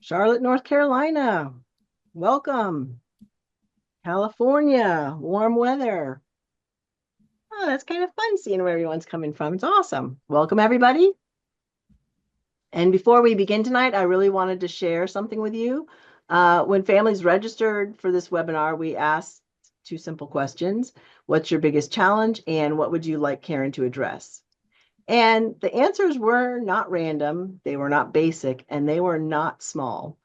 Charlotte, North Carolina. Welcome. California, warm weather. Oh, that's kind of fun seeing where everyone's coming from. It's awesome. Welcome, everybody. And before we begin tonight, I really wanted to share something with you. When families registered for this webinar, we asked two simple questions. What's your biggest challenge? And what would you like Karen to address? And the answers were not random, they were not basic, and they were not small.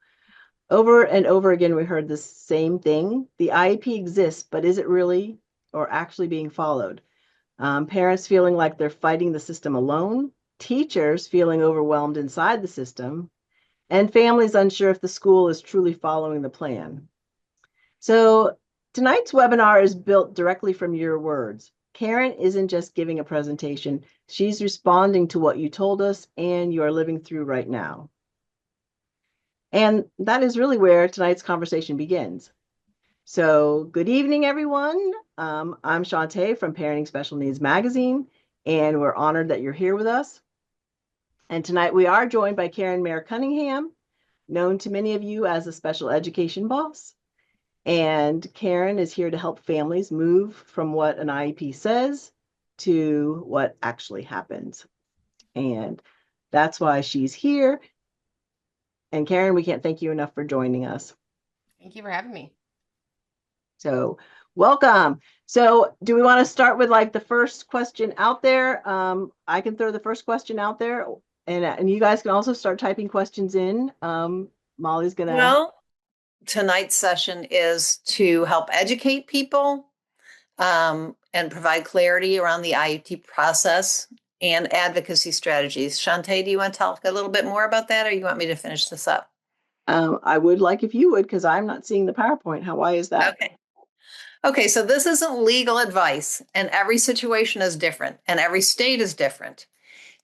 Over and over again, we heard the same thing. The IEP exists, but is it really or actually being followed? Parents feeling like they're fighting the system alone, teachers feeling overwhelmed inside the system, and families unsure if the school is truly following the plan. So tonight's webinar is built directly from your words. Karen isn't just giving a presentation, she's responding to what you told us and you are living through right now. And that is really where tonight's conversation begins. So, good evening, everyone. I'm Shantae from Parenting Special Needs Magazine, and we're honored that you're here with us. And tonight we are joined by Mayer Cunningham, known to many of you as a special education boss. And Karen is here to help families move from what an IEP says to what actually happens. And that's why she's here. And Karen, we can't thank you enough for joining us. Thank you for having me. So welcome. So do we want to start with like the first question out there? I can throw the first question out there and you guys can also start typing questions in. Molly's gonna. Well, tonight's session is to help educate people and provide clarity around the IEP process and advocacy strategies. Shantae, do you want to talk a little bit more about that, or you want me to finish this up? I would like if you would, because I'm not seeing the PowerPoint. Why is that? Okay. Okay, so this isn't legal advice, and every situation is different, and every state is different.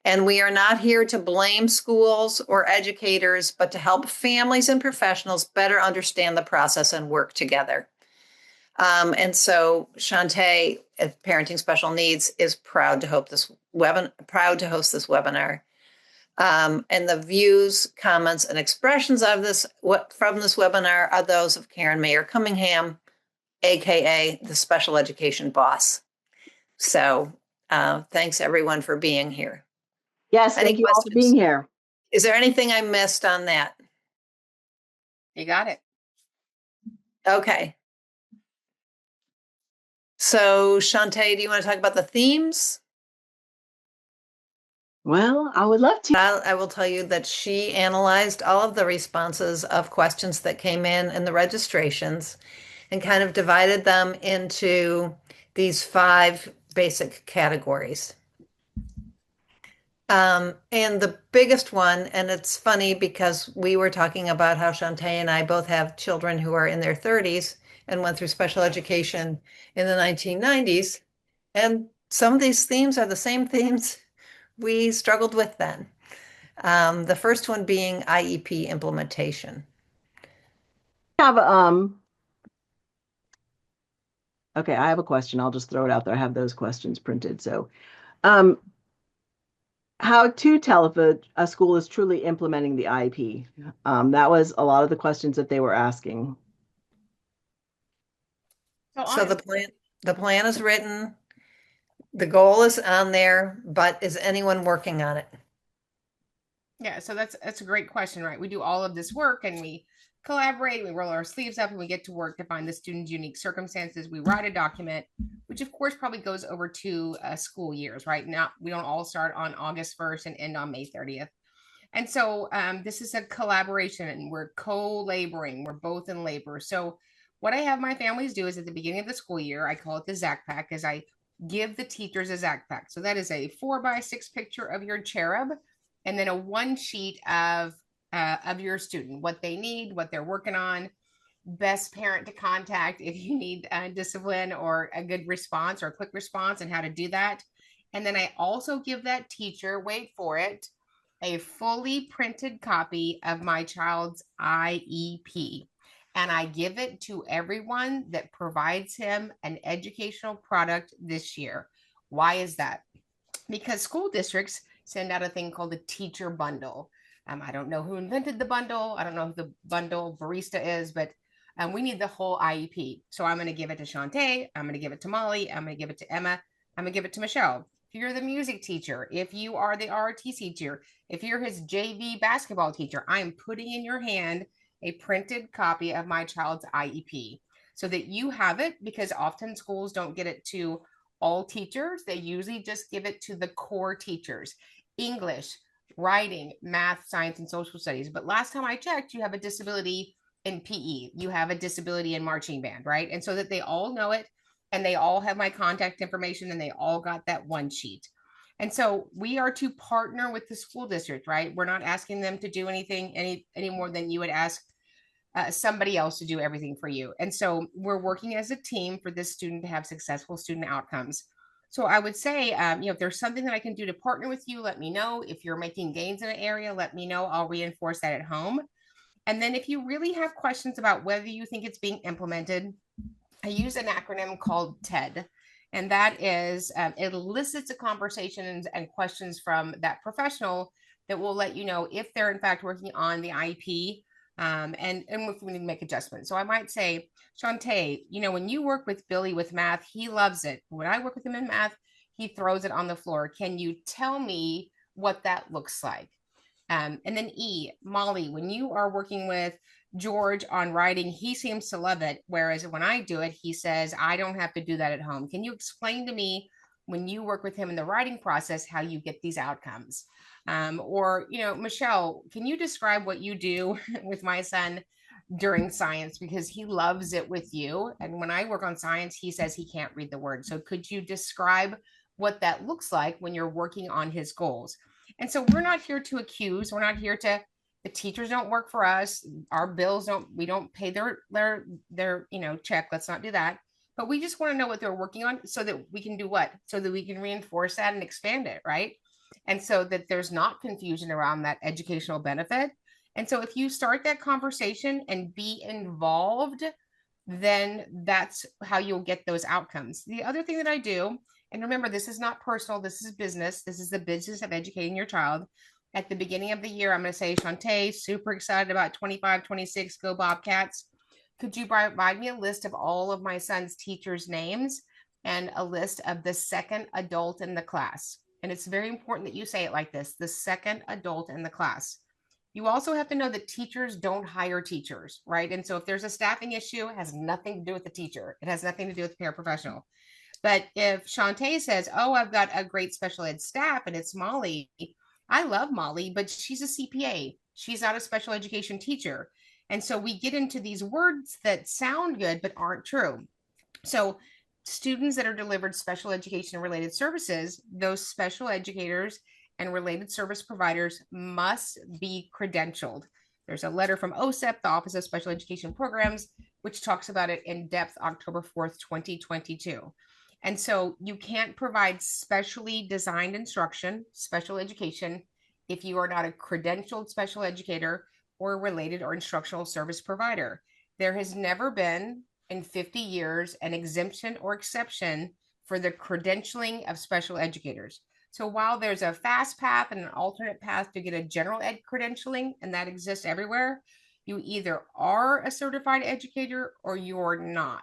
And we are not here to blame schools or educators, but to help families and professionals better understand the process and work together. And so Shantae at Parenting Special Needs is proud to host this webinar. And the views, comments, and expressions of from this webinar are those of Karen Mayer Cunningham, aka the special education boss. So thanks everyone for being here. Yes, Any thank you all for questions? being here. Is there anything I missed on that? You got it. Okay. So Shantae, do you want to talk about the themes? Well, I would love to. I will tell you that she analyzed all of the responses of questions that came in the registrations and kind of divided them into these 5 basic categories. And the biggest one, and it's funny because we were talking about how Shantae and I both have children who are in their 30s and went through special education in the 1990s. And some of these themes are the same themes we struggled with then. The first one being IEP implementation. Have okay, I have a question. I'll just throw it out there. I have those questions printed. So um how to tell if a school is truly implementing the IEP. That was a lot of the questions that they were asking. So the plan is written, the goal is on there, but is anyone working on it? Yeah, so that's a great question, right? We do all of this work and we collaborate, we roll our sleeves up and we get to work to find the student's unique circumstances. We write a document, which of course probably goes over 2 school years, right? Now we don't all start on August 1st and end on May 30th. And so this is a collaboration and we're co-laboring. We're both in labor. So what I have my families do is at the beginning of the school year, I call it the Zac Pack, as I give the teachers a Zac Pack. So that is a 4x6 picture of your cherub, and then a 1 sheet of your student, what they need, what they're working on, best parent to contact if you need discipline or a good response or a quick response, and how to do that. And then I also give that teacher, wait for it, a fully printed copy of my child's IEP. And I give it to everyone that provides him an educational product this year. Why is that? Because school districts send out a thing called a teacher bundle. I don't know who invented the bundle. I don't know who the bundle barista is, but we need the whole IEP. So I'm going to give it to Shantae. I'm going to give it to Molly. I'm going to give it to Emma. I'm going to give it to Michelle. If you're the music teacher, if you are the ROTC teacher, if you're his JV basketball teacher, I am putting in your hand a printed copy of my child's IEP so that you have it, because often schools don't get it to all teachers. They usually just give it to the core teachers: English, writing, math, science, and social studies. But last time I checked, you have a disability in PE, you have a disability in marching band, right? And so that they all know it, and they all have my contact information, and they all got that one sheet. And so we are to partner with the school district, right? We're not asking them to do anything any more than you would ask somebody else to do everything for you. And so we're working as a team for this student to have successful student outcomes. So I would say, if there's something that I can do to partner with you, let me know. If you're making gains in an area, let me know. I'll reinforce that at home. And then if you really have questions about whether you think it's being implemented, I use an acronym called TED. And that is, it elicits a conversation and questions from that professional that will let you know if they're in fact working on the IEP, and if we need to make adjustments. So I might say, Shantae, when you work with Billy with math, he loves it. When I work with him in math, he throws it on the floor. Can you tell me what that looks like? And then E, Molly, when you are working with George on writing, he seems to love it. Whereas when I do it, he says, I don't have to do that at home. Can you explain to me, when you work with him in the writing process, how you get these outcomes? Or, Michelle, can you describe what you do with my son during science, because he loves it with you? And when I work on science, he says he can't read the word. So could you describe what that looks like when you're working on his goals? And so we're not here to accuse. We're not here to, the teachers don't work for us. Our bills we don't pay their check. Let's not do that. But we just want to know what they're working on so that we can do what? So that we can reinforce that and expand it, right? And so that there's not confusion around that educational benefit. And so if you start that conversation and be involved, then that's how you'll get those outcomes. The other thing that I do, and remember, this is not personal, this is business. This is the business of educating your child. At the beginning of the year, I'm going to say, Shantae, super excited about 25, 26, go Bobcats. Could you provide me a list of all of my son's teachers' names and a list of the second adult in the class? And it's very important that you say it like this: the second adult in the class. You also have to know that teachers don't hire teachers, right? And so if there's a staffing issue, it has nothing to do with the teacher. It has nothing to do with the paraprofessional. But if Shantae says, oh, I've got a great special ed staff and it's Molly, I love Molly, but she's a CPA. She's not a special education teacher. And so we get into these words that sound good, but aren't true. So students that are delivered special education related services, those special educators and related service providers must be credentialed. There's a letter from OSEP, the Office of Special Education Programs, which talks about it in depth, October 4th, 2022. And so you can't provide specially designed instruction, special education, if you are not a credentialed special educator or a related or instructional service provider. There has never been in 50 years an exemption or exception for the credentialing of special educators. So while there's a fast path and an alternate path to get a general ed credentialing, and that exists everywhere, you either are a certified educator or you're not.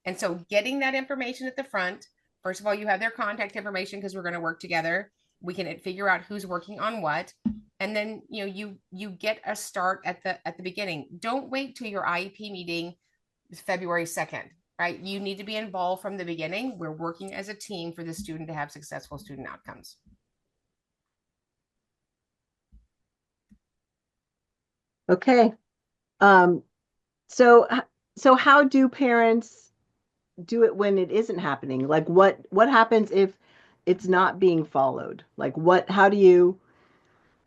And so getting that information at the front, first of all, you have their contact information because we're going to work together. We can figure out who's working on what. And then, you get a start at the beginning. Don't wait till your IEP meeting February 2nd, right? You need to be involved from the beginning. We're working as a team for the student to have successful student outcomes. Okay. So how do parents do it when it isn't happening? Like what happens if it's not being followed? Like how do you?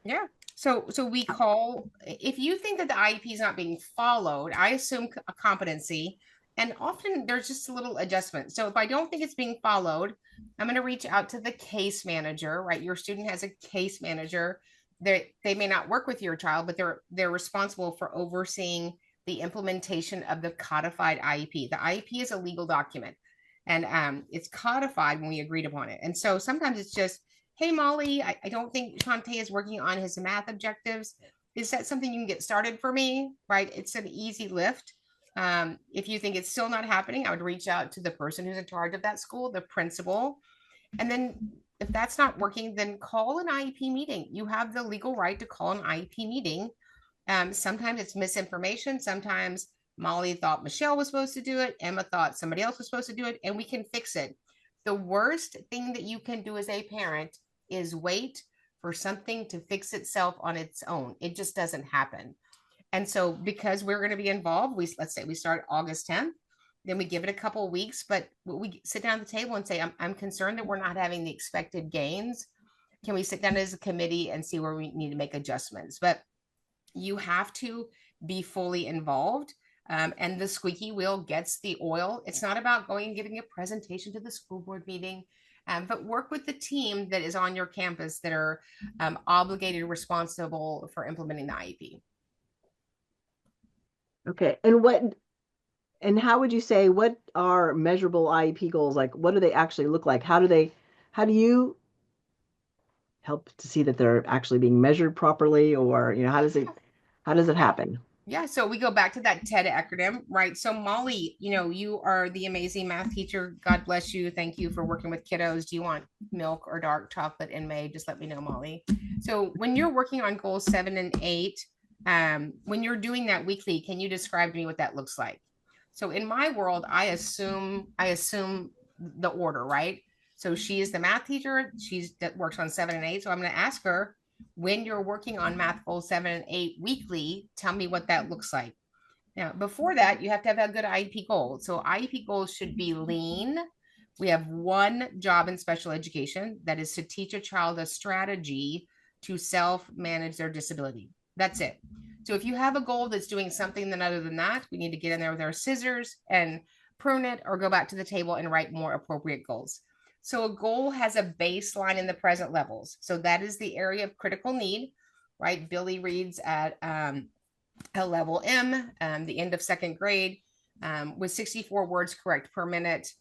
Yeah. So we call, if you think that the IEP is not being followed, I assume a competency, and often there's just a little adjustment. So if I don't think it's being followed, I'm going to reach out to the case manager, right? Your student has a case manager. They may not work with your child, but they're responsible for overseeing the implementation of the codified IEP. The IEP is a legal document, and it's codified when we agreed upon it. And so sometimes it's just, hey, Molly, I don't think Shantae is working on his math objectives. is that something you can get started for me? Right? It's an easy lift. If you think it's still not happening, I would reach out to the person who's in charge of that school, the principal. And then if that's not working, then call an IEP meeting. You have the legal right to call an IEP meeting. Sometimes it's misinformation. Sometimes Molly thought Michelle was supposed to do it. Emma thought somebody else was supposed to do it, and we can fix it. The worst thing that you can do as a parent is wait for something to fix itself on its own. It just doesn't happen. And so because we're going to be involved, let's say we start August 10th, then we give it a couple of weeks, but we sit down at the table and say, I'm concerned that we're not having the expected gains. Can we sit down as a committee and see where we need to make adjustments? But you have to be fully involved. And the squeaky wheel gets the oil. It's not about going and giving a presentation to the school board meeting, but work with the team that is on your campus that are obligated, responsible for implementing the IEP. Okay. And how would you say, what are measurable IEP goals? Like, what do they actually look like? How do you help to see that they're actually being measured properly? Or, how does it happen? Yeah, so we go back to that TED acronym, right? So Molly, you are the amazing math teacher. God bless you. Thank you for working with kiddos. Do you want milk or dark chocolate in May? Just let me know, Molly. So when you're working on goals 7 and 8, when you're doing that weekly, can you describe to me what that looks like? So in my world, I assume the order, right? So she is the math teacher. That works on 7 and 8. So I'm going to ask her, when you're working on math goals 7 and 8 weekly, tell me what that looks like. Now, before that, you have to have a good IEP goal. So IEP goals should be lean. We have one job in special education, that is to teach a child a strategy to self-manage their disability. That's it. So if you have a goal that's doing something other than that, we need to get in there with our scissors and prune it, or go back to the table and write more appropriate goals. So a goal has a baseline in the present levels. So that is the area of critical need, right? Billy reads at a level M, the end of second grade, with 64 words correct per minute,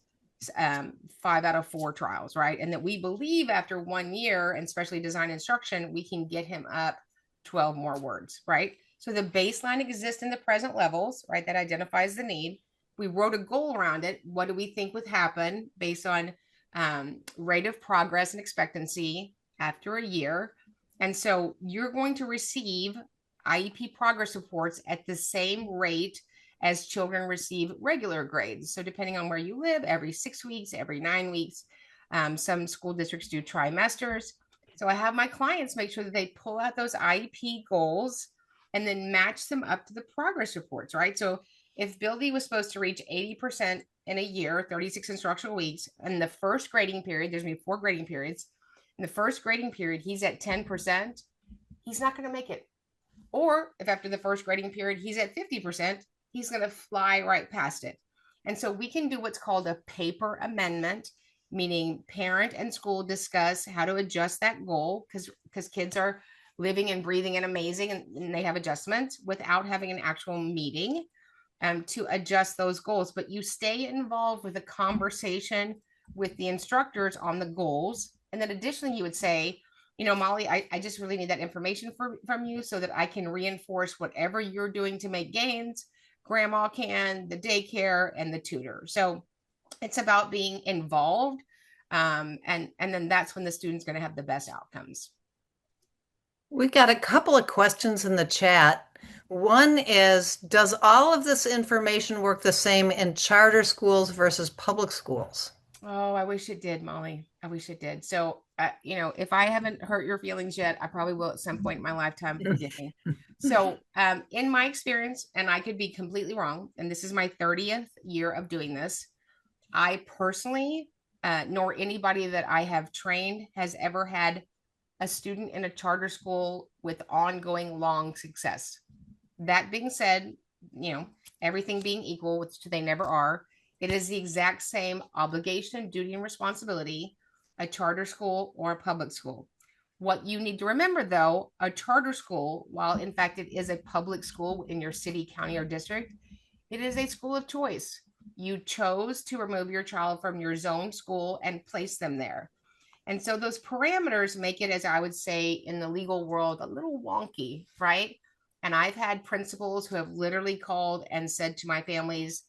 5 out of 4 trials, right? And that we believe after 1 year, and especially design instruction, we can get him up 12 more words, right? So the baseline exists in the present levels, right? That identifies the need. We wrote a goal around it. What do we think would happen based on rate of progress and expectancy after a year? And so you're going to receive IEP progress reports at the same rate as children receive regular grades. So depending on where you live, every 6 weeks, every 9 weeks, some school districts do trimesters. So I have my clients make sure that they pull out those IEP goals and then match them up to the progress reports, right? So if Billy was supposed to reach 80% in a year, 36 instructional weeks, in the first grading period, there's going to be 4 grading periods. In the first grading period, he's at 10%, he's not going to make it. Or if after the first grading period, he's at 50%, he's going to fly right past it. And so we can do what's called a paper amendment, meaning parent and school discuss how to adjust that goal, because kids are living and breathing and amazing, and they have adjustments without having an actual meeting to adjust those goals. But you stay involved with a conversation with the instructors on the goals. And then additionally, you would say, Molly, I just really need that information from you so that I can reinforce whatever you're doing to make gains. Grandma can, the daycare, and the tutor. So it's about being involved. And then that's when the student's going to have the best outcomes. We've got a couple of questions in the chat. One is, does all of this information work the same in charter schools versus public schools? Oh, I wish it did, Molly. I wish it did. So, if I haven't hurt your feelings yet, I probably will at some point in my lifetime. Forgive me. So, in my experience, and I could be completely wrong, and this is my 30th year of doing this, I personally, nor anybody that I have trained, has ever had a student in a charter school with ongoing long success. That being said, everything being equal, which they never are, it is the exact same obligation, duty, and responsibility, a charter school or a public school. What you need to remember, though, a charter school, while in fact it is a public school in your city, county, or district, it is a school of choice. You chose to remove your child from your zone school and place them there. And so those parameters make it, as I would say in the legal world, a little wonky, right? And I've had principals who have literally called and said to my families,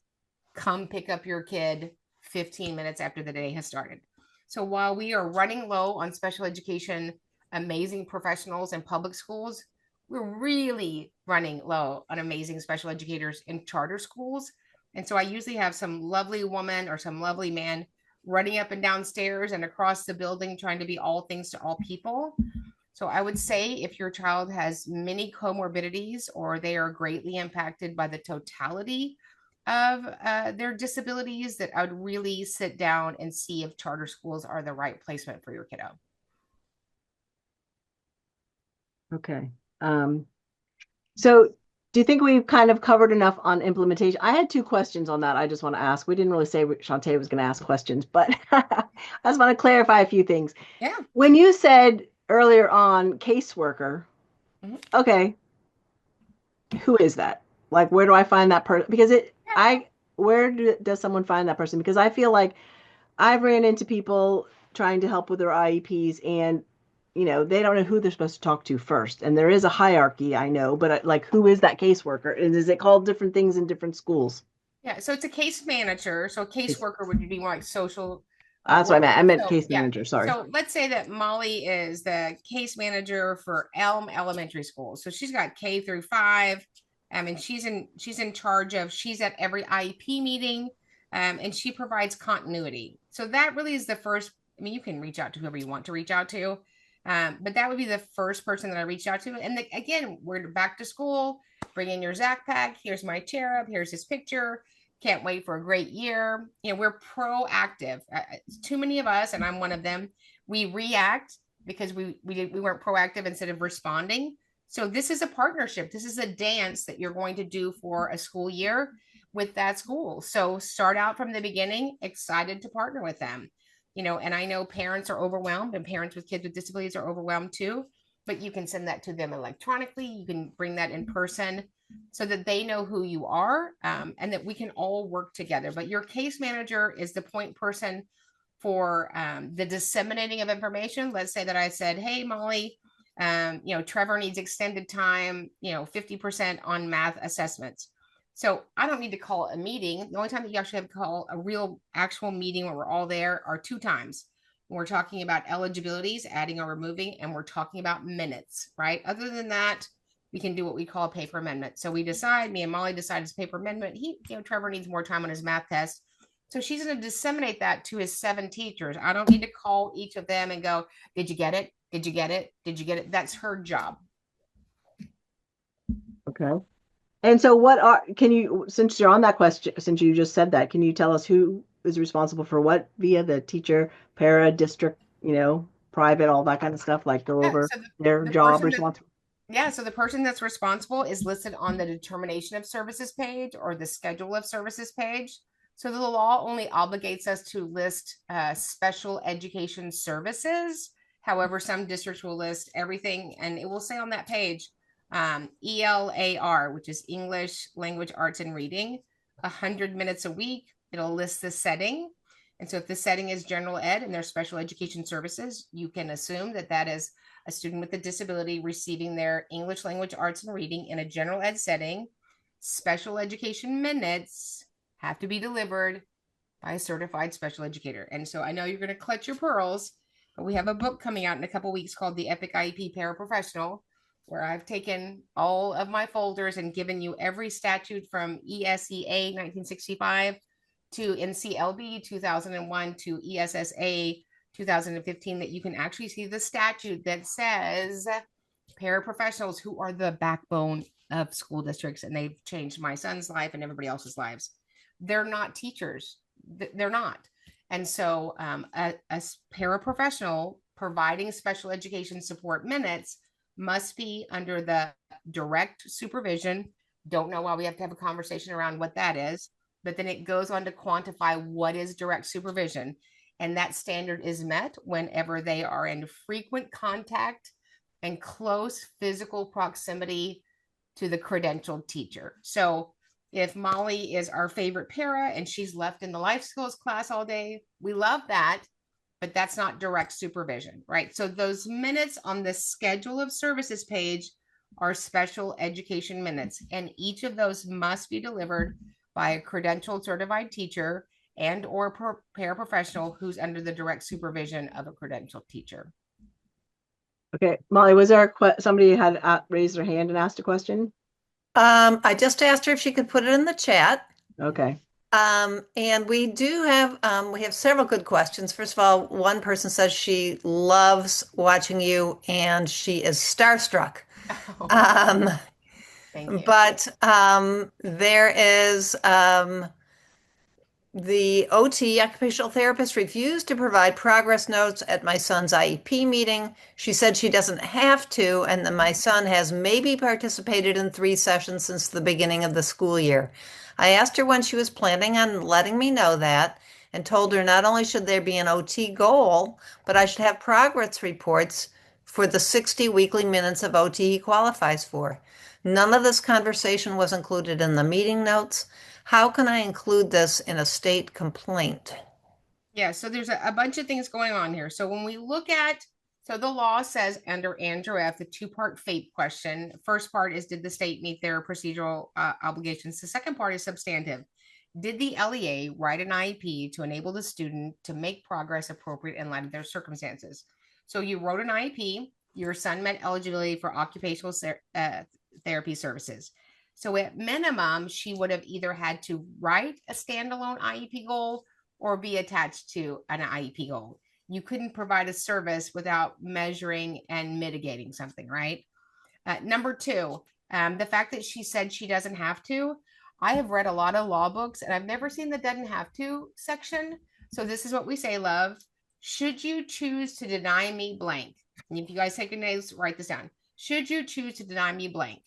come pick up your kid 15 minutes after the day has started. So while we are running low on special education, amazing professionals in public schools, we're really running low on amazing special educators in charter schools. And so I usually have some lovely woman or some lovely man running up and down stairs and across the building trying to be all things to all people. So I would say if your child has many comorbidities or they are greatly impacted by the totality of their disabilities, that I would really sit down and see if charter schools are the right placement for your kiddo. Okay. So do you think we've kind of covered enough on implementation? I had two questions on that I just want to ask. We didn't really say Shantae was going to ask questions, but I just want to clarify a few things. Yeah. When you said earlier on caseworker, okay, who is that? Like, where do I find that person? Because does someone find that person? Because I feel like I've ran into people trying to help with their IEPs and they don't know who they're supposed to talk to first. And there is a hierarchy, I know, but like, who is that caseworker? And is it called different things in different schools? Yeah, so it's a case manager. So a caseworker would be more like social. That's what I meant. I meant case yeah. manager. Sorry. So let's say that Molly is the case manager for Elm Elementary School. So she's got K through 5. And she's in charge of, she's at every IEP meeting, and she provides continuity. So that really is the first. I mean, you can reach out to whoever you want to reach out to, but that would be the first person that I reached out to. And again, we're back to school. Bring in your Zach pack. Here's my cherub. Here's his picture. Can't wait for a great year. We're proactive. Too many of us, and I'm one of them, we react because we weren't proactive instead of responding. So this is a partnership. This is a dance that you're going to do for a school year with that school. So start out from the beginning, excited to partner with them. And I know parents are overwhelmed, and parents with kids with disabilities are overwhelmed too, but you can send that to them electronically. You can bring that in person so that they know who you are, and that we can all work together. But your case manager is the point person for the disseminating of information. Let's say that I said, hey, Molly, Trevor needs extended time, 50% on math assessments. So I don't need to call a meeting. The only time that you actually have to call a real actual meeting where we're all there are 2 times. When we're talking about eligibilities, adding or removing, and we're talking about minutes, right? Other than that, we can do what we call a paper amendment. So me and Molly decide it's paper amendment. Trevor needs more time on his math test. So she's going to disseminate that to his 7 teachers. I don't need to call each of them and go, did you get it? Did you get it? Did you get it? That's her job. Okay. And so since you're on that question, since you just said that, can you tell us who is responsible for what via the teacher, para, district, private, all that kind of stuff, like go over their job responsibility? So the person that's responsible is listed on the determination of services page or the schedule of services page. So the law only obligates us to list special education services. However, some districts will list everything, and it will say on that page, ELAR, which is English, Language, Arts, and Reading, 100 minutes a week. It'll list the setting. And so if the setting is general ed and there's special education services, you can assume that that is a student with a disability receiving their English, Language, Arts, and Reading in a general ed setting. Special education minutes have to be delivered by a certified special educator. And so I know you're going to clutch your pearls, but we have a book coming out in a couple of weeks called The Epic IEP Paraprofessional, where I've taken all of my folders and given you every statute from ESEA 1965 to NCLB 2001 to ESSA 2015 that you can actually see the statute that says paraprofessionals, who are the backbone of school districts, and they've changed my son's life and everybody else's lives. They're not teachers. They're not. And so a paraprofessional providing special education support minutes must be under the direct supervision. Don't know why we have to have a conversation around what that is, but then it goes on to quantify what is direct supervision. And that standard is met whenever they are in frequent contact and close physical proximity to the credentialed teacher. So if Molly is our favorite para and she's left in the life skills class all day, we love that, but that's not direct supervision, right? So those minutes on the schedule of services page are special education minutes, and each of those must be delivered by a credentialed certified teacher and or paraprofessional who's under the direct supervision of a credentialed teacher. Okay, Molly, was there somebody had raised their hand and asked a question? I just asked her if she could put it in the chat. Okay. And we have several good questions. First of all, one person says she loves watching you and she is starstruck. Oh, thank you. But there is the OT, occupational therapist, refused to provide progress notes at my son's IEP meeting. She said she doesn't have to, and that my son has maybe participated in 3 sessions since the beginning of the school year. I asked her when she was planning on letting me know that, and told her not only should there be an OT goal, but I should have progress reports for the 60 weekly minutes of OT he qualifies for. None of this conversation was included in the meeting notes. How can I include this in a state complaint? Yeah, so there's a bunch of things going on here. So when we look at, so the law says under Andrew F, the 2-part FAPE question. First part is, did the state meet their procedural obligations? The second part is substantive. Did the LEA write an IEP to enable the student to make progress appropriate in light of their circumstances? So you wrote an IEP, your son met eligibility for occupational therapy services. So at minimum, she would have either had to write a standalone IEP goal or be attached to an IEP goal. You couldn't provide a service without measuring and mitigating something, right? Number 2, the fact that she said she doesn't have to. I have read a lot of law books and I've never seen the doesn't have to section. So this is what we say, love. Should you choose to deny me blank? And if you guys take your notes, write this down. Should you choose to deny me blank,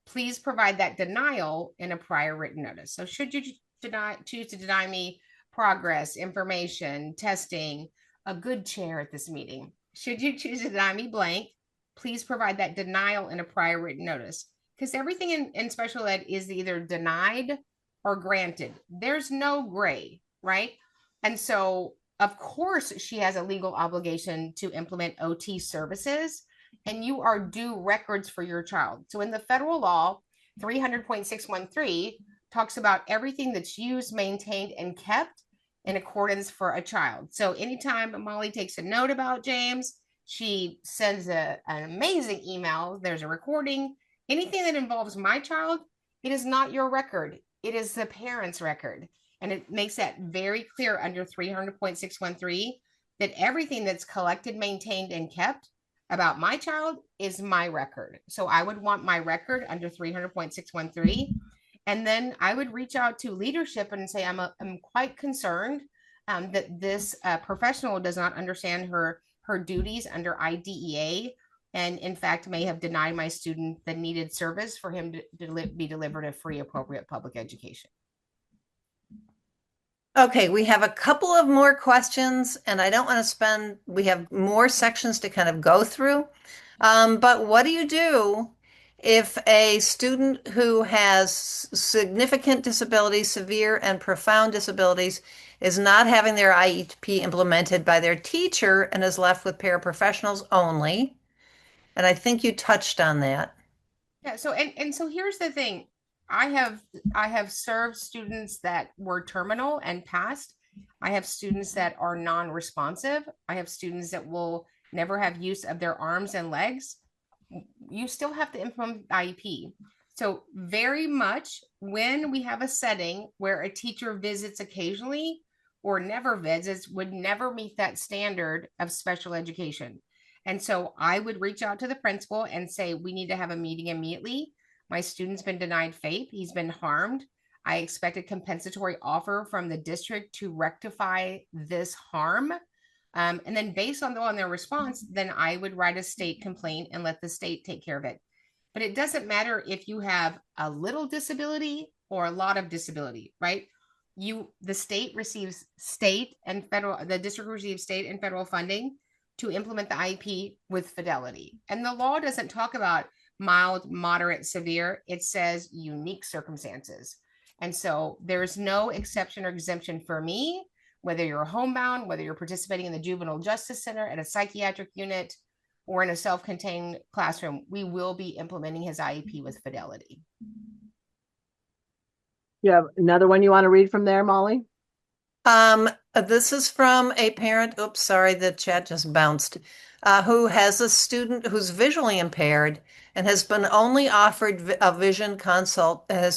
please provide that denial in a prior written notice. So should you choose to deny me progress, information, testing, a good chair at this meeting, should you choose to deny me blank, please provide that denial in a prior written notice. Because everything in special ed is either denied or granted. There's no gray, right? And so, of course, she has a legal obligation to implement OT services, and you are due records for your child. So in the federal law, 300.613 talks about everything that's used, maintained, and kept in accordance for a child. So anytime Molly takes a note about James, she sends an amazing email. There's a recording. Anything that involves my child, it is not your record. It is the parent's record. And it makes that very clear under 300.613 that everything that's collected, maintained, and kept about my child is my record. So I would want my record under 300.613. And then I would reach out to leadership and say, I'm quite concerned that this professional does not understand her duties under IDEA, and in fact may have denied my student the needed service for him to be delivered a free, appropriate public education. Okay, we have a couple of more questions, and I don't want to we have more sections to kind of go through. But what do you do if a student who has significant disabilities, severe and profound disabilities, is not having their IEP implemented by their teacher and is left with paraprofessionals only? And I think you touched on that. Yeah, so and so here's the thing. I have served students that were terminal and passed. I have students that are non-responsive. I have students that will never have use of their arms and legs. You still have to implement IEP. So very much when we have a setting where a teacher visits occasionally or never visits, would never meet that standard of special education. And so I would reach out to the principal and say, we need to have a meeting immediately. My student's been denied FAPE. He's been harmed. I expect a compensatory offer from the district to rectify this harm. And then based on their response, then I would write a state complaint and let the state take care of it. But it doesn't matter if you have a little disability or a lot of disability, right? The state receives state and federal, the district receives state and federal funding to implement the IEP with fidelity. And the law doesn't talk about mild, moderate, severe. It says unique circumstances. And so there's no exception or exemption for me, whether you're homebound, whether you're participating in the juvenile justice center at a psychiatric unit, or in a self-contained classroom, we will be implementing his IEP with fidelity. You have another one you want to read from there, Molly? This is from a parent, oops, sorry, the chat just bounced, who has a student who's visually impaired and has been only offered a vision consult, but the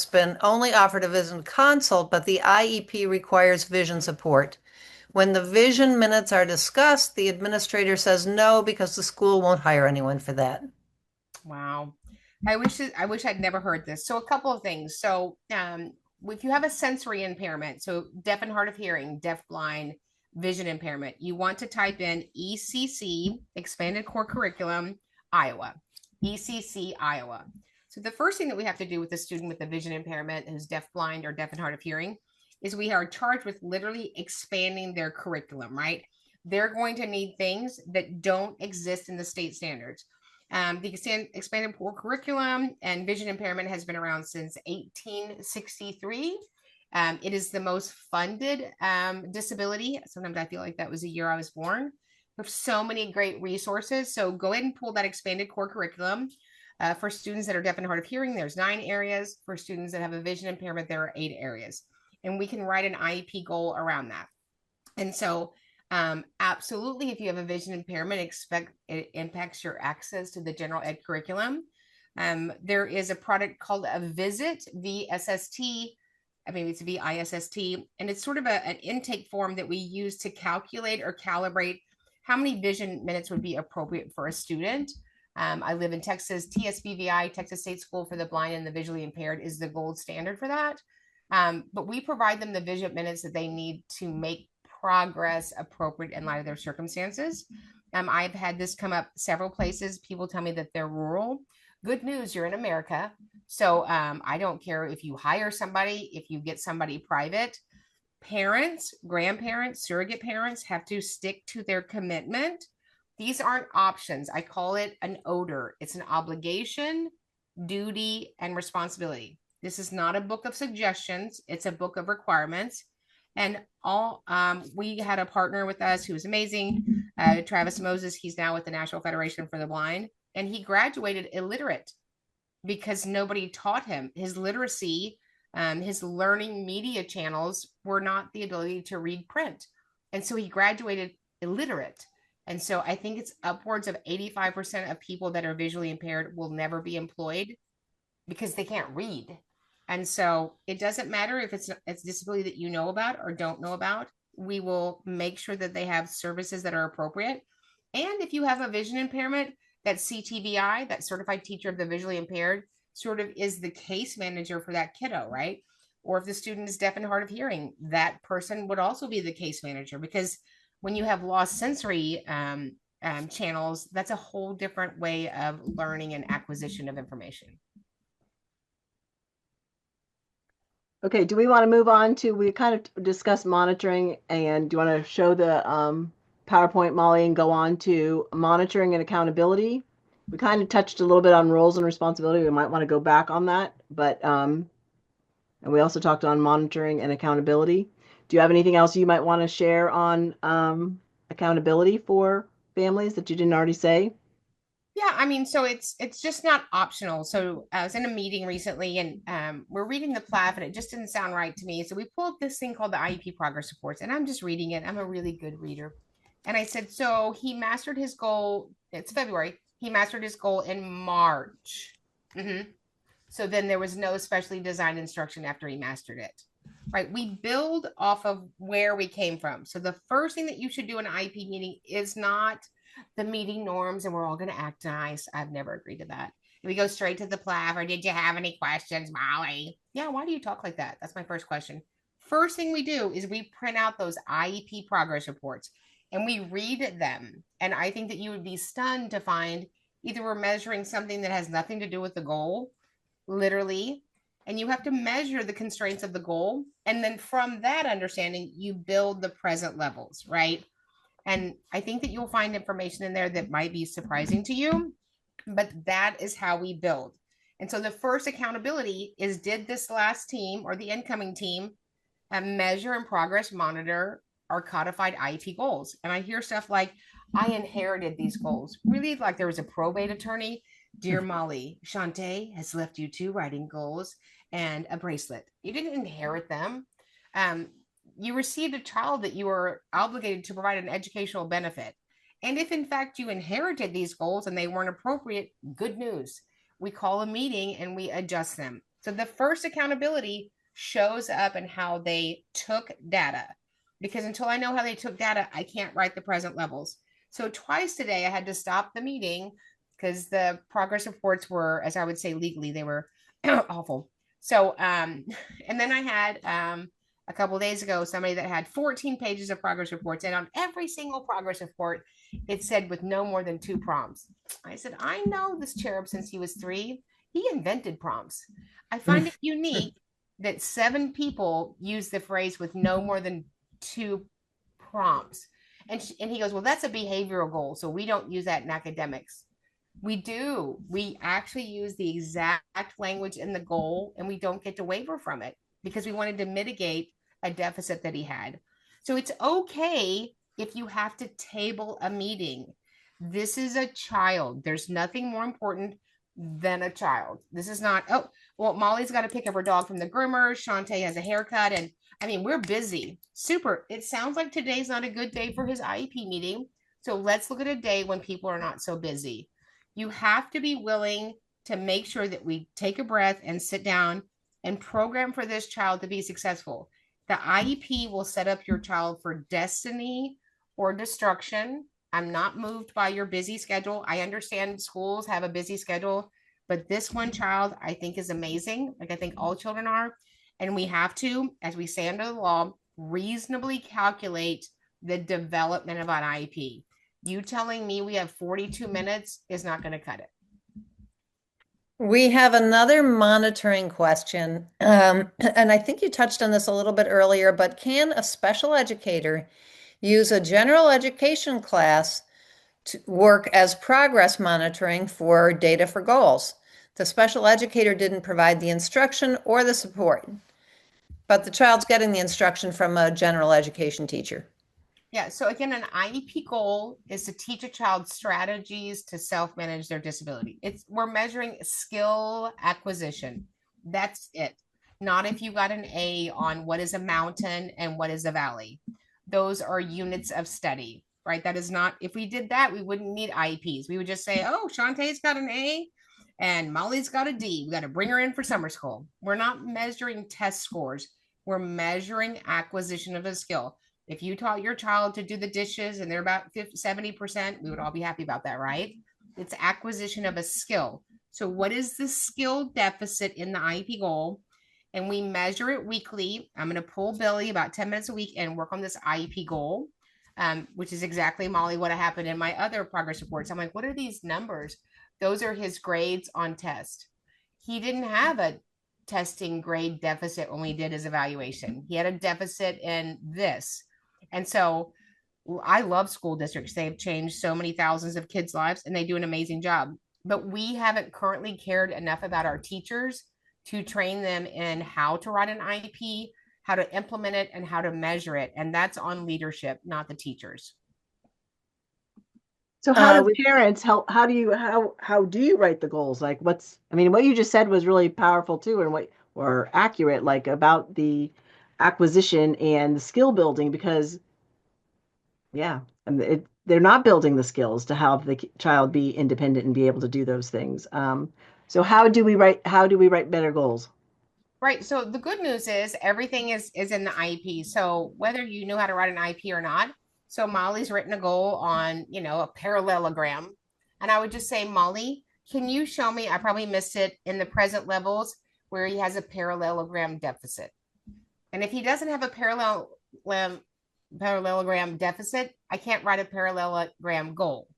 IEP requires vision support. When the vision minutes are discussed, the administrator says no because the school won't hire anyone for that. Wow. I wish I'd never heard this. So a couple of things. So if you have a sensory impairment, so deaf and hard of hearing, deaf, blind, vision impairment, you want to type in ECC, Expanded Core Curriculum, Iowa, ECC, Iowa. So the first thing that we have to do with a student with a vision impairment who's deaf, blind, or deaf and hard of hearing is we are charged with literally expanding their curriculum, right? They're going to need things that don't exist in the state standards. The expanded core curriculum and vision impairment has been around since 1863. It is the most funded disability. Sometimes I feel like that was the year I was born. We have so many great resources. So go ahead and pull that expanded core curriculum. For students that are deaf and hard of hearing, there's 9 areas. For students that have a vision impairment, there are 8 areas. And we can write an IEP goal around that. And so absolutely, if you have a vision impairment, expect it impacts your access to the general ed curriculum. There is a product called a Visit, VSST, maybe it's VISST, and it's sort of an intake form that we use to calculate or calibrate how many vision minutes would be appropriate for a student. I live in Texas. TSBVI, Texas State School for the Blind and the Visually Impaired, is the gold standard for that. But we provide them the vision minutes that they need to make progress appropriate in light of their circumstances. I've had this come up several places. People tell me that they're rural. Good news, you're in America. So I don't care if you hire somebody, if you get somebody private. Parents, grandparents, surrogate parents have to stick to their commitment. These aren't options. I call it an odor. It's an obligation, duty, and responsibility. This is not a book of suggestions. It's a book of requirements. And we had a partner with us who was amazing, Travis Moses. He's now with the National Federation for the Blind, and he graduated illiterate because nobody taught him. His literacy, his learning media channels were not the ability to read print. And so he graduated illiterate. And so I think it's upwards of 85% of people that are visually impaired will never be employed because they can't read. And so it doesn't matter if it's a disability that you know about or don't know about. We will make sure that they have services that are appropriate. And if you have a vision impairment, that CTVI, that Certified Teacher of the Visually Impaired, sort of is the case manager for that kiddo, right? Or if the student is deaf and hard of hearing, that person would also be the case manager, because when you have lost sensory channels, that's a whole different way of learning and acquisition of information. Okay, do we want to move on to, we kind of discussed monitoring, and do you want to show the PowerPoint, Molly, and go on to monitoring and accountability? We kind of touched a little bit on roles and responsibility. We might want to go back on that, but and we also talked on monitoring and accountability. Do you have anything else you might want to share on accountability for families that you didn't already say? Yeah, I mean, so it's just not optional. So I was in a meeting recently, and we're reading the PLAF, and it just didn't sound right to me. So we pulled this thing called the IEP progress reports, and I'm just reading it. I'm a really good reader. And I said, so he mastered his goal. It's February. He mastered his goal in March. So then there was no specially designed instruction after he mastered it. Right? We build off of where we came from. So the first thing that you should do in an IEP meeting is not the meeting norms and we're all going to act nice. I've never agreed to that. And we go straight to the PLAF, or did you have any questions, Molly? Yeah, why do you talk like that? That's my first question. First thing we do is we print out those IEP progress reports and we read them. And I think that you would be stunned to find either we're measuring something that has nothing to do with the goal, literally, and you have to measure the constraints of the goal. And then from that understanding, you build the present levels, right? And I think that you'll find information in there that might be surprising to you, but that is how we build. And so the first accountability is, did this last team or the incoming team measure and progress monitor our codified IEP goals. And I hear stuff like, I inherited these goals. Really, like there was a probate attorney. Dear Molly, Shantae has left you 2 writing goals and a bracelet. You didn't inherit them. Um, you received a child that you were obligated to provide an educational benefit. And if in fact you inherited these goals and they weren't appropriate, good news. We call a meeting and we adjust them. So the first accountability shows up in how they took data. Because until I know how they took data, I can't write the present levels. So twice today, I had to stop the meeting because the progress reports were, as I would say legally, they were awful. So, and then I had a couple of days ago somebody that had 14 pages of progress reports, and on every single progress report, it said with no more than 2 prompts. I said, I know this cherub since he was 3. He invented prompts. I find it unique that 7 people use the phrase with no more than 2 prompts. And he goes, well, that's a behavioral goal. So we don't use that in academics. We do. We actually use the exact language in the goal, and we don't get to waiver from it because we wanted to mitigate a deficit that he had. So it's okay if you have to table a meeting. This is a child. There's nothing more important than a child. This is not, oh, well, Molly's got to pick up her dog from the groomer. Shantae has a haircut. And I mean, we're busy. Super. It sounds like today's not a good day for his IEP meeting. So let's look at a day when people are not so busy. You have to be willing to make sure that we take a breath and sit down and program for this child to be successful. The IEP will set up your child for destiny or destruction. I'm not moved by your busy schedule. I understand schools have a busy schedule, but this one child I think is amazing. Like I think all children are. And we have to, as we say under the law, reasonably calculate the development of an IEP. You telling me we have 42 minutes is not going to cut it. We have another monitoring question. And I think you touched on this a little bit earlier, but can a special educator use a general education class to work as progress monitoring for data for goals? The special educator didn't provide the instruction or the support, but the child's getting the instruction from a general education teacher. Yeah. So again, an IEP goal is to teach a child strategies to self-manage their disability. We're measuring skill acquisition. That's it. Not if you got an A on what is a mountain and what is a valley. Those are units of study, right? That is not, if we did that, we wouldn't need IEPs. We would just say, oh, Shantae's got an A and Molly's got a D. We got to bring her in for summer school. We're not measuring test scores. We're measuring acquisition of a skill. If you taught your child to do the dishes and they're about 70%, we would all be happy about that, right? It's acquisition of a skill. So what is the skill deficit in the IEP goal? And we measure it weekly. I'm going to pull Billy about 10 minutes a week and work on this IEP goal, which is exactly, Molly, what happened in my other progress reports. I'm like, what are these numbers? Those are his grades on test. He didn't have a testing grade deficit when we did his evaluation. He had a deficit in this. And so I love school districts. They've changed so many thousands of kids' lives and they do an amazing job. But we haven't currently cared enough about our teachers to train them in how to write an IEP, how to implement it, and how to measure it. And that's on leadership, not the teachers. So how do parents help? How do you write the goals? Like what you just said was really powerful too, and or accurate, like about the acquisition and the skill building, because yeah, they're not building the skills to have the child be independent and be able to do those things. So how do we write better goals? Right. So the good news is everything is in the IEP. So whether you knew how to write an IEP or not, so Molly's written a goal on, a parallelogram. And I would just say, Molly, can you show me, I probably missed it in the present levels where he has a parallelogram deficit. And if he doesn't have a parallelogram deficit, I can't write a parallelogram goal,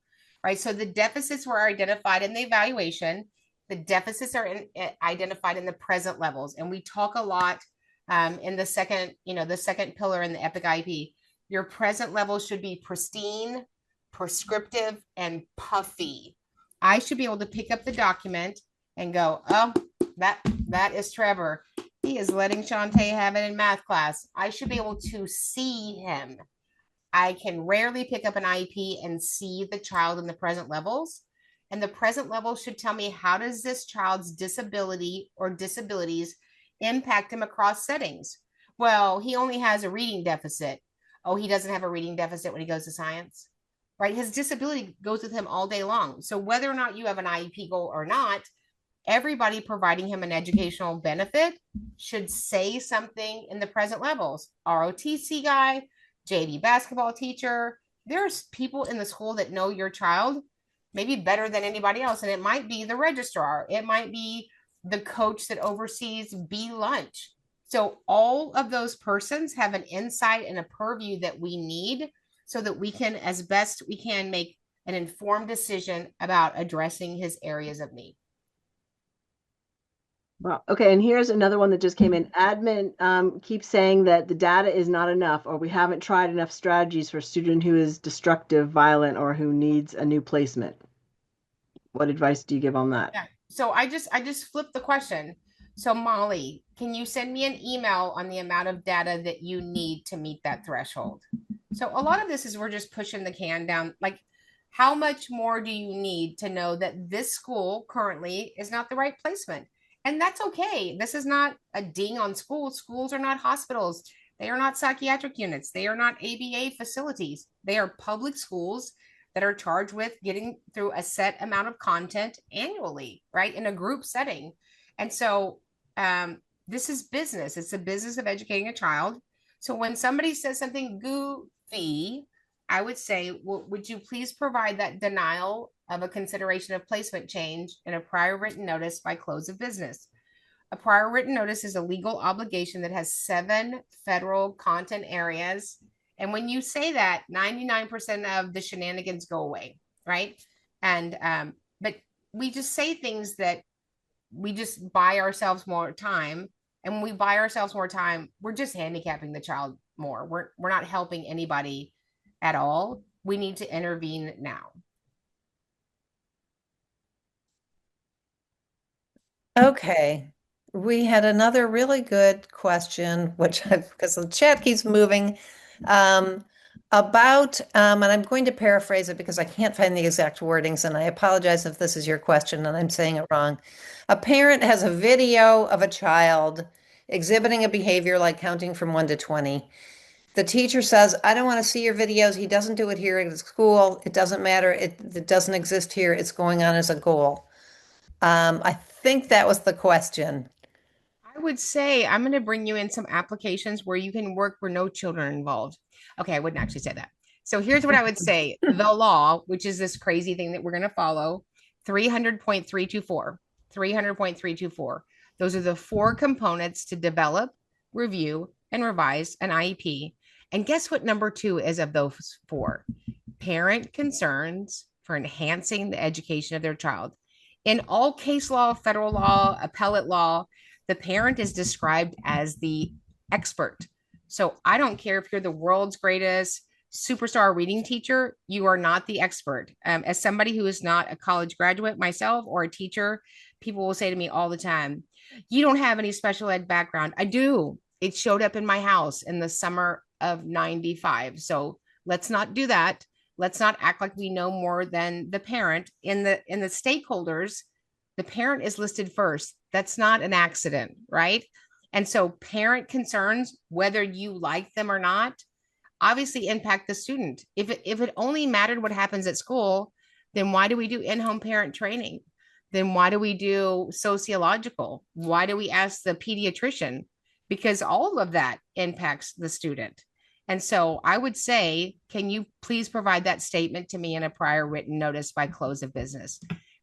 right? So the deficits were identified in the evaluation. The deficits are identified in the present levels. And we talk a lot in the second pillar in the EPIC IEP. Your present levels should be pristine, prescriptive, and puffy. I should be able to pick up the document and go, oh, that is Trevor. He is letting Shantae have it in math class. I should be able to see him. I can rarely pick up an IEP and see the child in the present levels. And the present level should tell me, how does this child's disability or disabilities impact him across settings? Well, he only has a reading deficit. Oh, he doesn't have a reading deficit when he goes to science, right? His disability goes with him all day long. So whether or not you have an IEP goal or not, everybody providing him an educational benefit should say something in the present levels. ROTC guy, JV basketball teacher. There's people in the school that know your child maybe better than anybody else. And it might be the registrar. It might be the coach that oversees B lunch. So all of those persons have an insight and a purview that we need so that we can, as best we can, make an informed decision about addressing his areas of need. Well, okay, and here's another one that just came in. Admin keeps saying that the data is not enough, or we haven't tried enough strategies for a student who is destructive, violent, or who needs a new placement. What advice do you give on that? Yeah. So I just flipped the question. So Molly, can you send me an email on the amount of data that you need to meet that threshold? So a lot of this is we're just pushing the can down. Like, how much more do you need to know that this school currently is not the right placement? And that's okay. This is not a ding on schools. Schools are not hospitals. They are not psychiatric units. They are not ABA facilities. They are public schools that are charged with getting through a set amount of content annually, right? In a group setting. And so this is business. It's the business of educating a child. So when somebody says something goofy, I would say, well, would you please provide that denial of a consideration of placement change in a prior written notice by close of business? A prior written notice is a legal obligation that has 7 federal content areas. And when you say that, 99% of the shenanigans go away, right? And but we just say things that we just buy ourselves more time. And when we buy ourselves more time, we're just handicapping the child more. We're not helping anybody at all. We need to intervene now. Okay. We had another really good question, which because the chat keeps moving, and I'm going to paraphrase it because I can't find the exact wordings, and I apologize if this is your question and I'm saying it wrong. A parent has a video of a child exhibiting a behavior like counting from 1 to 20. The teacher says, I don't want to see your videos. He doesn't do it here at school. It doesn't matter. It doesn't exist here. It's going on as a goal. I think that was the question. I would say I'm going to bring you in some applications where you can work where no children are involved. Okay, I wouldn't actually say that. So here's what I would say. The law, which is this crazy thing that we're going to follow, 300.324, 300.324. Those are the 4 components to develop, review, and revise an IEP. And guess what number 2 is of those 4? Parent concerns for enhancing the education of their child. In all case law, federal law, appellate law, the parent is described as the expert. So I don't care if you're the world's greatest superstar reading teacher, you are not the expert. As somebody who is not a college graduate myself or a teacher, people will say to me all the time, you don't have any special ed background. I do. It showed up in my house in the summer of 95. So let's not do that. Let's not act like we know more than the parent. In the stakeholders, the parent is listed first. That's not an accident, right? And so parent concerns, whether you like them or not, obviously impact the student. If it only mattered what happens at school, then why do we do in-home parent training? Then why do we do sociological? Why do we ask the pediatrician? Because all of that impacts the student. And so I would say, can you please provide that statement to me in a prior written notice by close of business?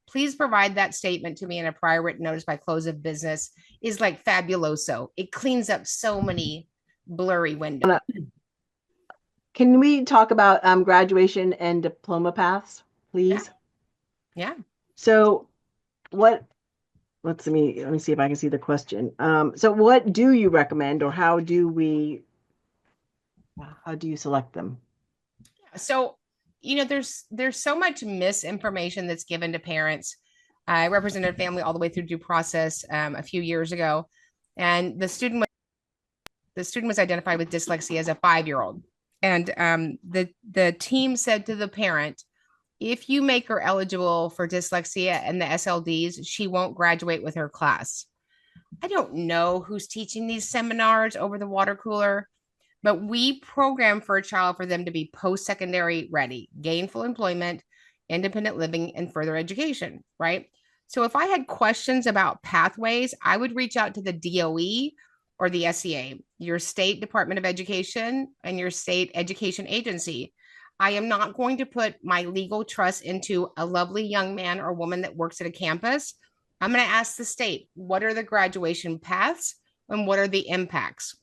Please provide that statement to me in a prior written notice by close of business is like fabuloso. It cleans up so many blurry windows. Can we talk about graduation and diploma paths, please? Yeah. So let me see if I can see the question. So what do you recommend, or how do you select them? So, there's so much misinformation that's given to parents. I represented a family all the way through due process a few years ago, and the student was identified with dyslexia as a 5-year-old. And the team said to the parent, if you make her eligible for dyslexia and the SLDs, she won't graduate with her class. I don't know who's teaching these seminars over the water cooler, but we program for a child for them to be post-secondary ready, gainful employment, independent living, and further education, right? So if I had questions about pathways, I would reach out to the DOE or the SEA, your state Department of Education and your state education agency. I am not going to put my legal trust into a lovely young man or woman that works at a campus. I'm going to ask the state, what are the graduation paths and what are the impacts?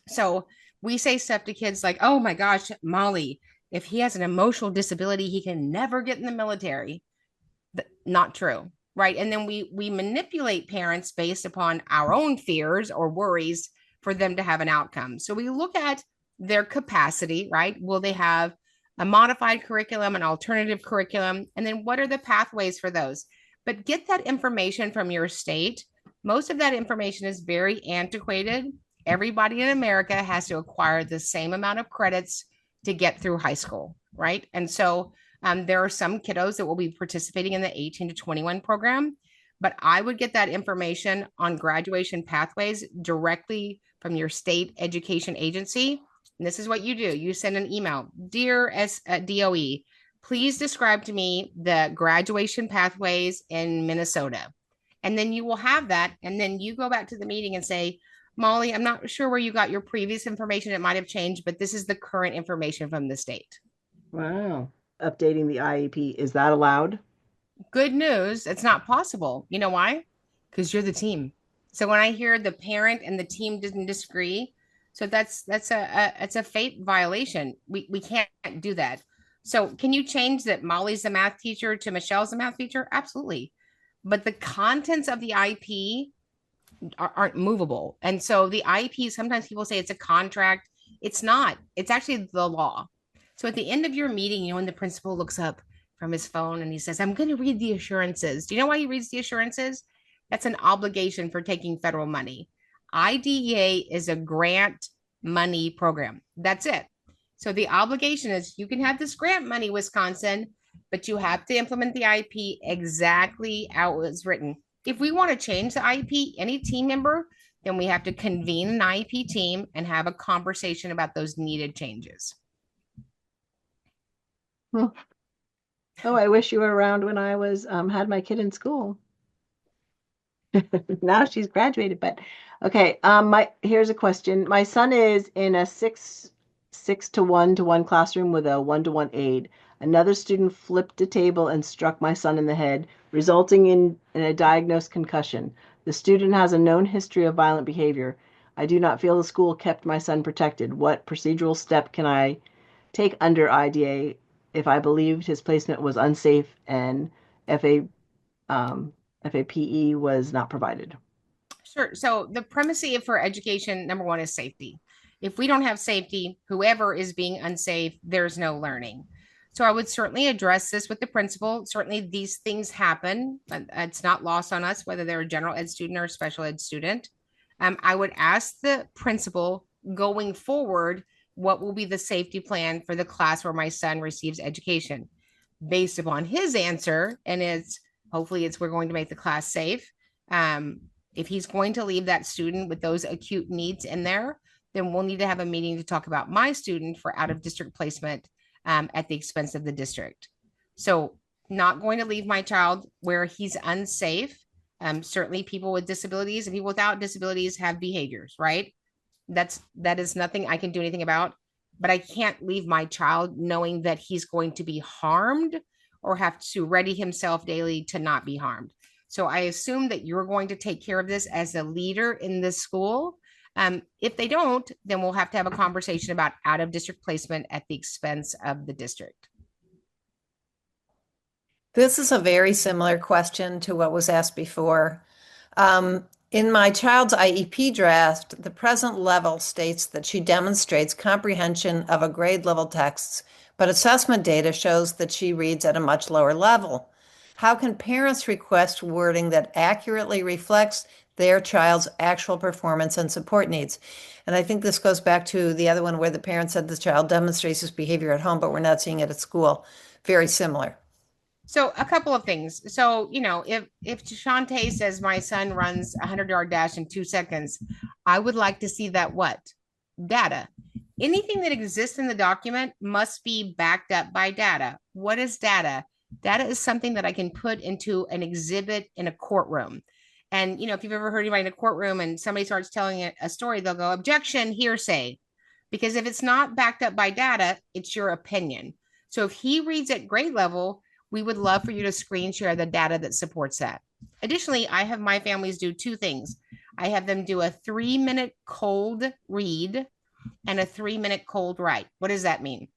So we say stuff to kids like, oh my gosh, Molly, if he has an emotional disability, he can never get in the military. Not true. Right. And then we manipulate parents based upon our own fears or worries for them to have an outcome. So we look at their capacity, right? Will they have a modified curriculum, an alternative curriculum? And then what are the pathways for those? But get that information from your state. Most of that information is very antiquated. Everybody in America has to acquire the same amount of credits to get through high school, right? And so there are some kiddos that will be participating in the 18 to 21 program, but I would get that information on graduation pathways directly from your state education agency. And this is what you do. You send an email, dear DOE, please describe to me the graduation pathways in Minnesota. And then you will have that. And then you go back to the meeting and say, Molly, I'm not sure where you got your previous information. It might have changed, but this is the current information from the state. Wow. Updating the IEP, is that allowed? Good news, it's not possible. You know why? Because you're the team. So when I hear the parent and the team didn't disagree, so that's a fate violation. We can't do that. So can you change that Molly's a math teacher to Michelle's a math teacher? Absolutely. But the contents of the IEP aren't movable. And so the IEP, sometimes people say it's a contract. It's not. It's actually the law. So at the end of your meeting, when the principal looks up from his phone and he says, I'm going to read the assurances. Do you know why he reads the assurances? That's an obligation for taking federal money. IDEA is a grant money program. That's it. So the obligation is you can have this grant money, Wisconsin, but you have to implement the IEP exactly how it was written. If we want to change the IEP, any team member, then we have to convene an IEP team and have a conversation about those needed changes. Oh, I wish you were around when I was had my kid in school. Now she's graduated, but okay. Here's a question. My son is in a six to one classroom with a 1-to-1 aide. Another student flipped a table and struck my son in the head, resulting in a diagnosed concussion. The student has a known history of violent behavior. I do not feel the school kept my son protected. What procedural step can I take under IDA if I believed his placement was unsafe and FAPE was not provided? Sure. So the primacy for education, number one, is safety. If we don't have safety, whoever is being unsafe, there's no learning. So I would certainly address this with the principal. Certainly these things happen. It's not lost on us, whether they're a general ed student or a special ed student. I would ask the principal going forward, what will be the safety plan for the class where my son receives education? Based upon his answer, and hopefully we're going to make the class safe. If he's going to leave that student with those acute needs in there, then we'll need to have a meeting to talk about my student for out of district placement at the expense of the district. So not going to leave my child where he's unsafe. Certainly people with disabilities and people without disabilities have behaviors, right? That is nothing I can do anything about, but I can't leave my child knowing that he's going to be harmed or have to ready himself daily to not be harmed. So I assume that you're going to take care of this as a leader in this school. If they don't, then we'll have to have a conversation about out of district placement at the expense of the district. This is a very similar question to what was asked before. In my child's IEP draft, the present level states that she demonstrates comprehension of a grade level text, but assessment data shows that she reads at a much lower level. How can parents request wording that accurately reflects their child's actual performance and support needs. And I think this goes back to the other one where the parent said the child demonstrates this behavior at home, but we're not seeing it at school. Very similar. So a couple of things. So, if Shante says my son runs a 100-yard dash in 2 seconds, I would like to see that what? Data. Anything that exists in the document must be backed up by data. What is data? Data is something that I can put into an exhibit in a courtroom. And, if you've ever heard anybody in a courtroom and somebody starts telling a story, they'll go, objection, hearsay. Because if it's not backed up by data, it's your opinion. So if he reads at grade level, we would love for you to screen share the data that supports that. Additionally, I have my families do two things. I have them do a 3-minute cold read and a 3-minute cold write. What does that mean?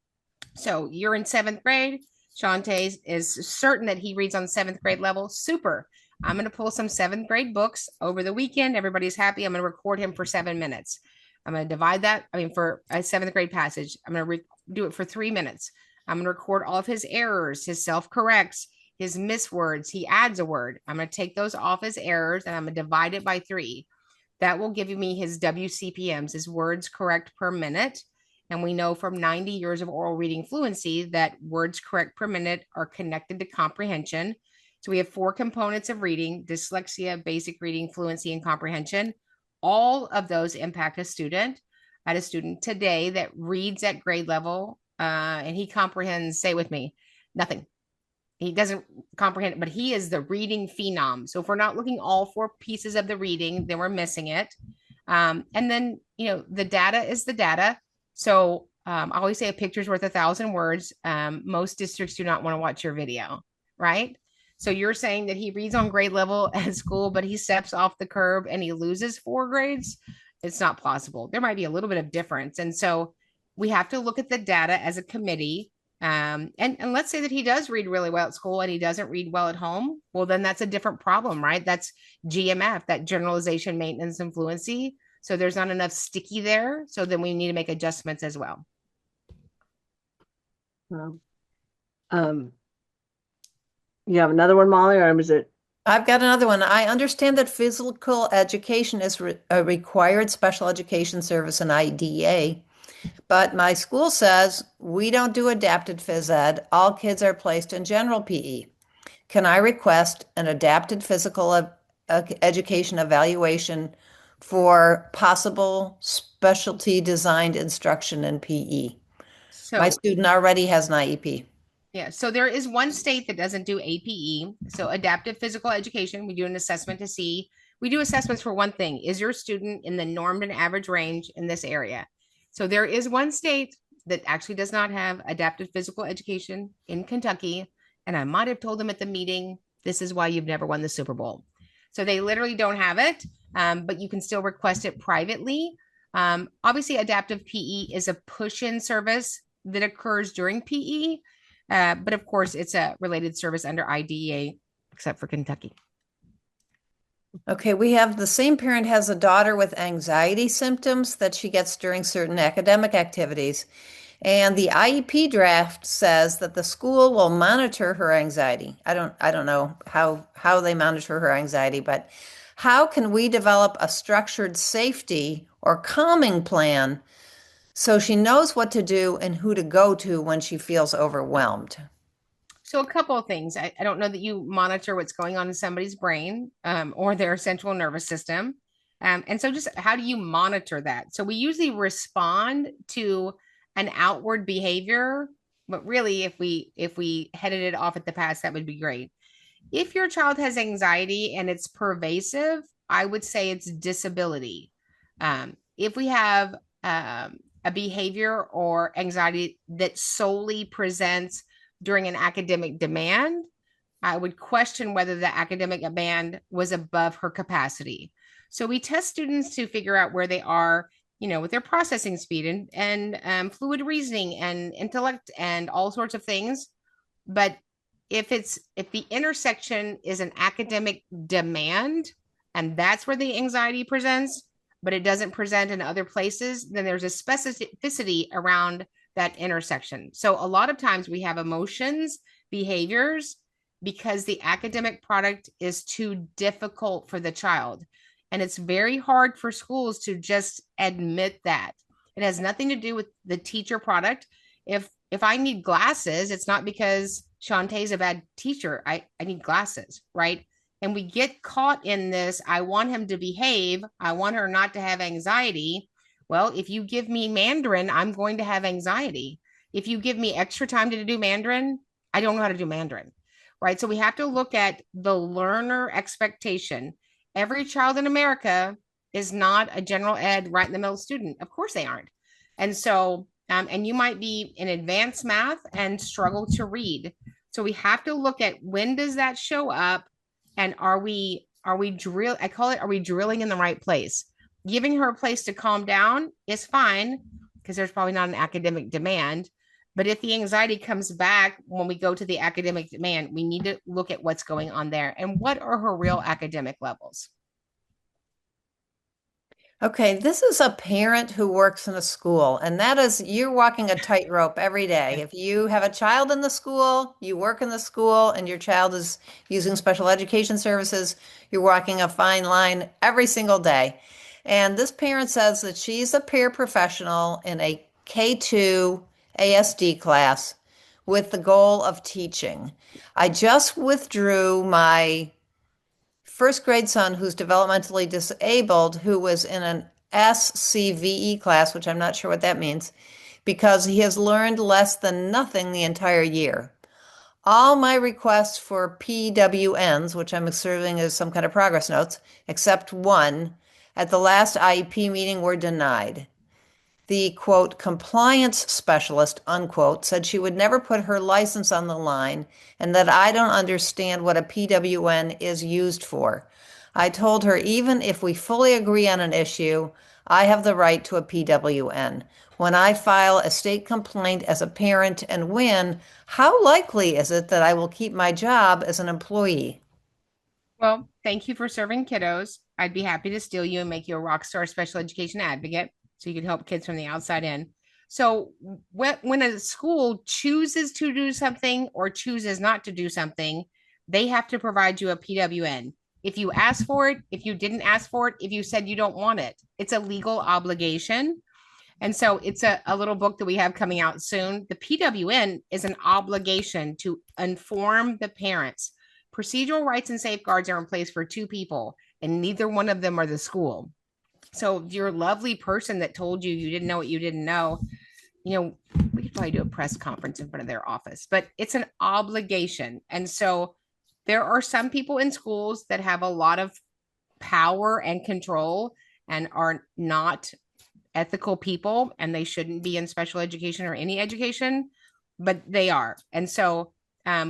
So you're in 7th grade. Shante is certain that he reads on 7th grade level. Super. I'm going to pull some 7th grade books over the weekend. Everybody's happy. I'm going to record him for 7 minutes. I'm going to divide that. For a 7th grade passage, I'm going to do it for 3 minutes. I'm going to record all of his errors, his self-corrects, his miswords. He adds a word. I'm going to take those off as errors and I'm going to divide it by 3. That will give me his WCPMs, his words correct per minute. And we know from 90 years of oral reading fluency that words correct per minute are connected to comprehension. So we have 4 components of reading: dyslexia, basic reading, fluency, and comprehension. All of those impact a student. I had a student today that reads at grade level and he comprehends, say with me, nothing. He doesn't comprehend it, but he is the reading phenom. So if we're not looking all 4 pieces of the reading, then we're missing it. And then, the data is the data. So I always say a picture's worth 1,000 words. Most districts do not want to watch your video, right? So you're saying that he reads on grade level at school, but he steps off the curb and he loses 4 grades. It's not possible. There might be a little bit of difference. And so we have to look at the data as a committee. And let's say that he does read really well at school and he doesn't read well at home. Well, then that's a different problem, right? That's GMF, that generalization, maintenance, and fluency. So there's not enough sticky there. So then we need to make adjustments as well. You have another one, Molly, or is it? I've got another one. I understand that physical education is a required special education service in IDEA, but my school says we don't do adapted phys ed. All kids are placed in general PE. Can I request an adapted physical education evaluation for possible specialty designed instruction in PE? So My student already has an IEP. yeah, so there is one state that doesn't do APE. So adaptive physical education, we do an assessment to see. We do assessments for one thing. Is your student in the normed and average range in this area? So there is one state that actually does not have adaptive physical education in Kentucky. And I might have told them at the meeting, this is why you've never won the Super Bowl. So they literally don't have it, but you can still request it privately. Obviously, adaptive PE is a push-in service that occurs during PE. But of course, it's a related service under IDEA, except for Kentucky. Okay, we have the same parent has a daughter with anxiety symptoms that she gets during certain academic activities. And the IEP draft says that the school will monitor her anxiety. I don't know how they monitor her anxiety, but how can we develop a structured safety or calming plan so she knows what to do and who to go to when she feels overwhelmed? So a couple of things. I don't know that you monitor what's going on in somebody's brain or their central nervous system. And so just how do you monitor that? So we usually respond to an outward behavior, but really if we headed it off at the pass, that would be great. If your child has anxiety and it's pervasive, I would say it's disability. If we have a behavior or anxiety that solely presents during an academic demand, I would question whether the academic demand was above her capacity. So we test students to figure out where they are, with their processing speed and fluid reasoning and intellect and all sorts of things. But if the intersection is an academic demand and that's where the anxiety presents, but it doesn't present in other places, then there's a specificity around that intersection. So a lot of times we have emotions, behaviors, because the academic product is too difficult for the child. And it's very hard for schools to just admit that. It has nothing to do with the teacher product. If I need glasses, it's not because Shantae's a bad teacher. I need glasses, right? And we get caught in this. I want him to behave. I want her not to have anxiety. Well, if you give me Mandarin, I'm going to have anxiety. If you give me extra time to do Mandarin, I don't know how to do Mandarin, right? So we have to look at the learner expectation. Every child in America is not a general ed right in the middle student. Of course they aren't. And so, and you might be in advanced math and struggle to read. So we have to look at when does that show up, and are we drill? I call it, are we drilling in the right place? Giving her a place to calm down is fine because there's probably not an academic demand. But if the anxiety comes back when we go to the academic demand, we need to look at what's going on there and what are her real academic levels. Okay, this is a parent who works in a school, and that is, you're walking a tightrope every day. If you have a child in the school, you work in the school, and your child is using special education services, you're walking a fine line every single day. And this parent says that she's a paraprofessional in a K2 ASD class with the goal of teaching. I just withdrew my first grade son who's developmentally disabled, who was in an SCVE class, which I'm not sure what that means, because he has learned less than nothing the entire year. All my requests for PWNs, which I'm assuming is some kind of progress notes, except one, at the last IEP meeting were denied. The quote, compliance specialist, unquote, said she would never put her license on the line and that I don't understand what a PWN is used for. I told her even if we fully agree on an issue, I have the right to a PWN. When I file a state complaint as a parent and win, how likely is it that I will keep my job as an employee? Well, thank you for serving kiddos. I'd be happy to steal you and make you a rock star special education advocate so you can help kids from the outside in. So when a school chooses to do something or chooses not to do something, they have to provide you a PWN. If you ask for it, if you didn't ask for it, if you said you don't want it, it's a legal obligation. And so it's a little book that we have coming out soon. The PWN is an obligation to inform the parents. Procedural rights and safeguards are in place for two people, and neither one of them are the school. So your lovely person that told you you didn't know what you didn't know, we could probably do a press conference in front of their office, but it's an obligation. And so there are some people in schools that have a lot of power and control and are not ethical people, and they shouldn't be in special education or any education, but they are. And so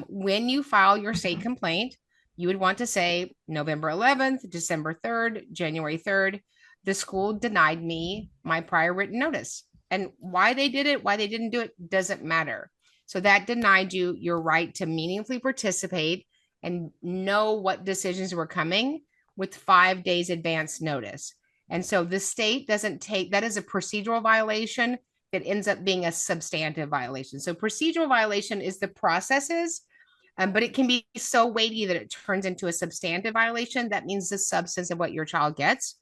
when you file your state complaint, you would want to say November 11th, December 3rd, January 3rd, the school denied me my prior written notice. And why they did it, why they didn't do it, doesn't matter. So that denied you your right to meaningfully participate and know what decisions were coming with 5 days advance notice. And so the state doesn't take that as a procedural violation that ends up being a substantive violation. So procedural violation is the processes, but it can be so weighty that it turns into a substantive violation. That means the substance of what your child gets.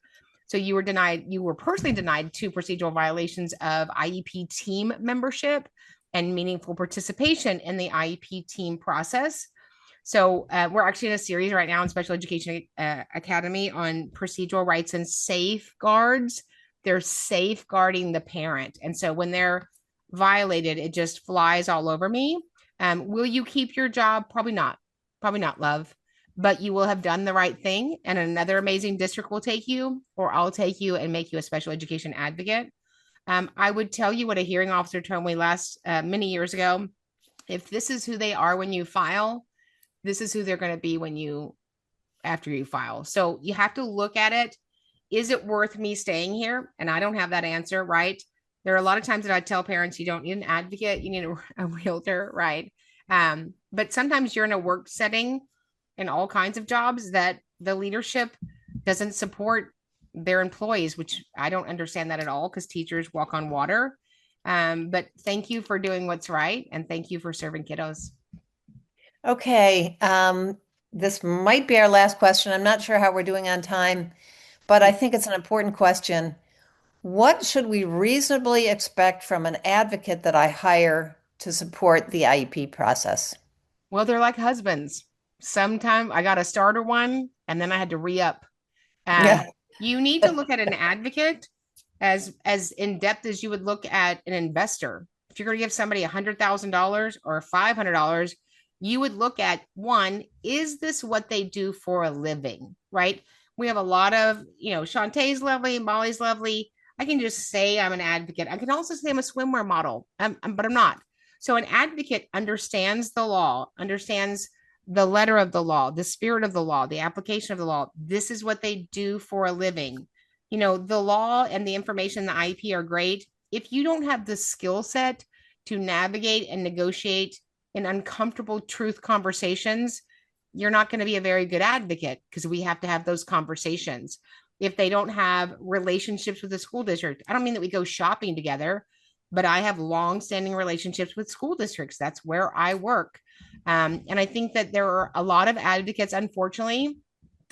So you were personally denied 2 procedural violations of IEP team membership and meaningful participation in the IEP team process. So we're actually in a series right now in Special Education Academy on procedural rights and safeguards. They're safeguarding the parent. And so when they're violated, it just flies all over me. Will you keep your job? Probably not. Probably not, love. But you will have done the right thing, and another amazing district will take you, or I'll take you and make you a special education advocate. I would tell you what a hearing officer told me many years ago. If this is who they are when you file, this is who they're going to be after you file. So you have to look at it. Is it worth me staying here? And I don't have that answer, right? There are a lot of times that I tell parents, you don't need an advocate, you need a realtor, right? But sometimes you're in a work setting in all kinds of jobs that the leadership doesn't support their employees, which I don't understand that at all because teachers walk on water. But thank you for doing what's right. And thank you for serving kiddos. Okay, this might be our last question. I'm not sure how we're doing on time, but I think it's an important question. What should we reasonably expect from an advocate that I hire to support the IEP process? Well, they're like husbands. Sometime I got a starter one and then I had to re-up. Um, Yeah. you need to look at an advocate as in depth as you would look at an investor. If you're going to give somebody $100,000 or $500, you would look at one, is this what they do for a living? Right? We have a lot of, Shantae's lovely, Molly's lovely. I can just say I'm an advocate. I can also say I'm a swimwear model, but I'm not. So an advocate understands the law, understands the letter of the law, the spirit of the law, the application of the law. This is what they do for a living. The law and the information in the IEP are great. If you don't have the skill set to navigate and negotiate in uncomfortable truth conversations, you're not going to be a very good advocate because we have to have those conversations. If they don't have relationships with the school district, I don't mean that we go shopping together, but I have long-standing relationships with school districts. That's where I work. And I think that there are a lot of advocates, unfortunately,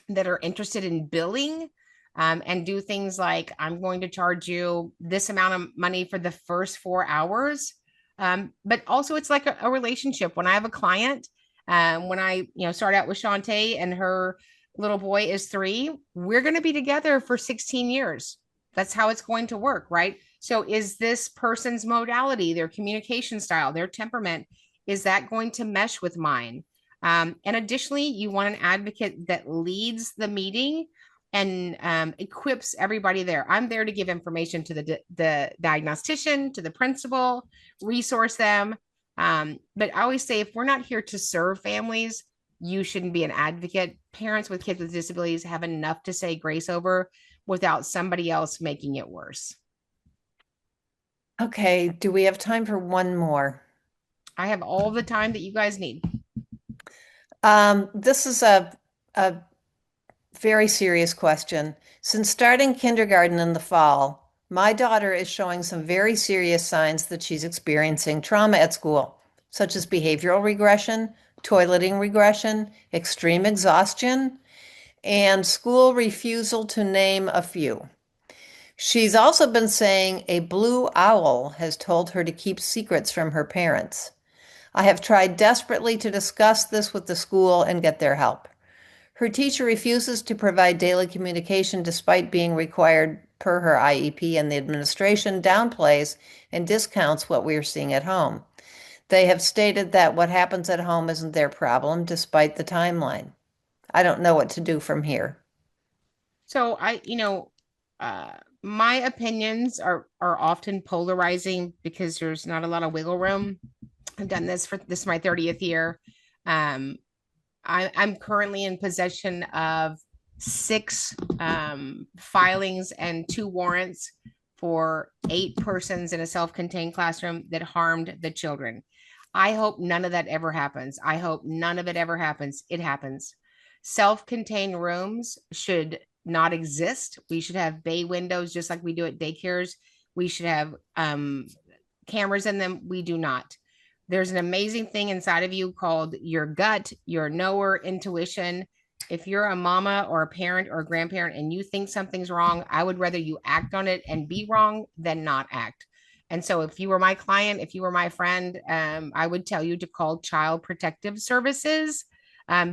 that are interested in billing and do things like, I'm going to charge you this amount of money for the first 4 hours. But also it's like a relationship. When I have a client, when I, start out with Shantae and her little boy is 3, we're going to be together for 16 years. That's how it's going to work, right? So is this person's modality, their communication style, their temperament, is that going to mesh with mine? And additionally, you want an advocate that leads the meeting and equips everybody there. I'm there to give information to the diagnostician, to the principal, resource them. But I always say, if we're not here to serve families, you shouldn't be an advocate. Parents with kids with disabilities have enough to say grace over without somebody else making it worse. Okay, do we have time for one more? I have all the time that you guys need. This is a very serious question. Since starting kindergarten in the fall, my daughter is showing some very serious signs that she's experiencing trauma at school, such as behavioral regression, toileting regression, extreme exhaustion, and school refusal, to name a few. She's also been saying a blue owl has told her to keep secrets from her parents. I have tried desperately to discuss this with the school and get their help. Her teacher refuses to provide daily communication despite being required per her IEP, and the administration downplays and discounts what we are seeing at home. They have stated that what happens at home isn't their problem, despite the timeline. I don't know what to do from here. So my opinions are often polarizing because there's not a lot of wiggle room. I've done this is my 30th year. I'm currently in possession of 6 filings and 2 warrants for 8 persons in a self-contained classroom that harmed the children. I hope none of that ever happens. I hope none of it ever happens. It happens. Self-contained rooms should not exist. We should have bay windows just like we do at daycares. We should have cameras in them. We do not. There's an amazing thing inside of you called your gut, your knower, intuition. If you're a mama or a parent or a grandparent and you think something's wrong, I would rather you act on it and be wrong than not act. And so if you were my client, if you were my friend, I would tell you to call Child Protective Services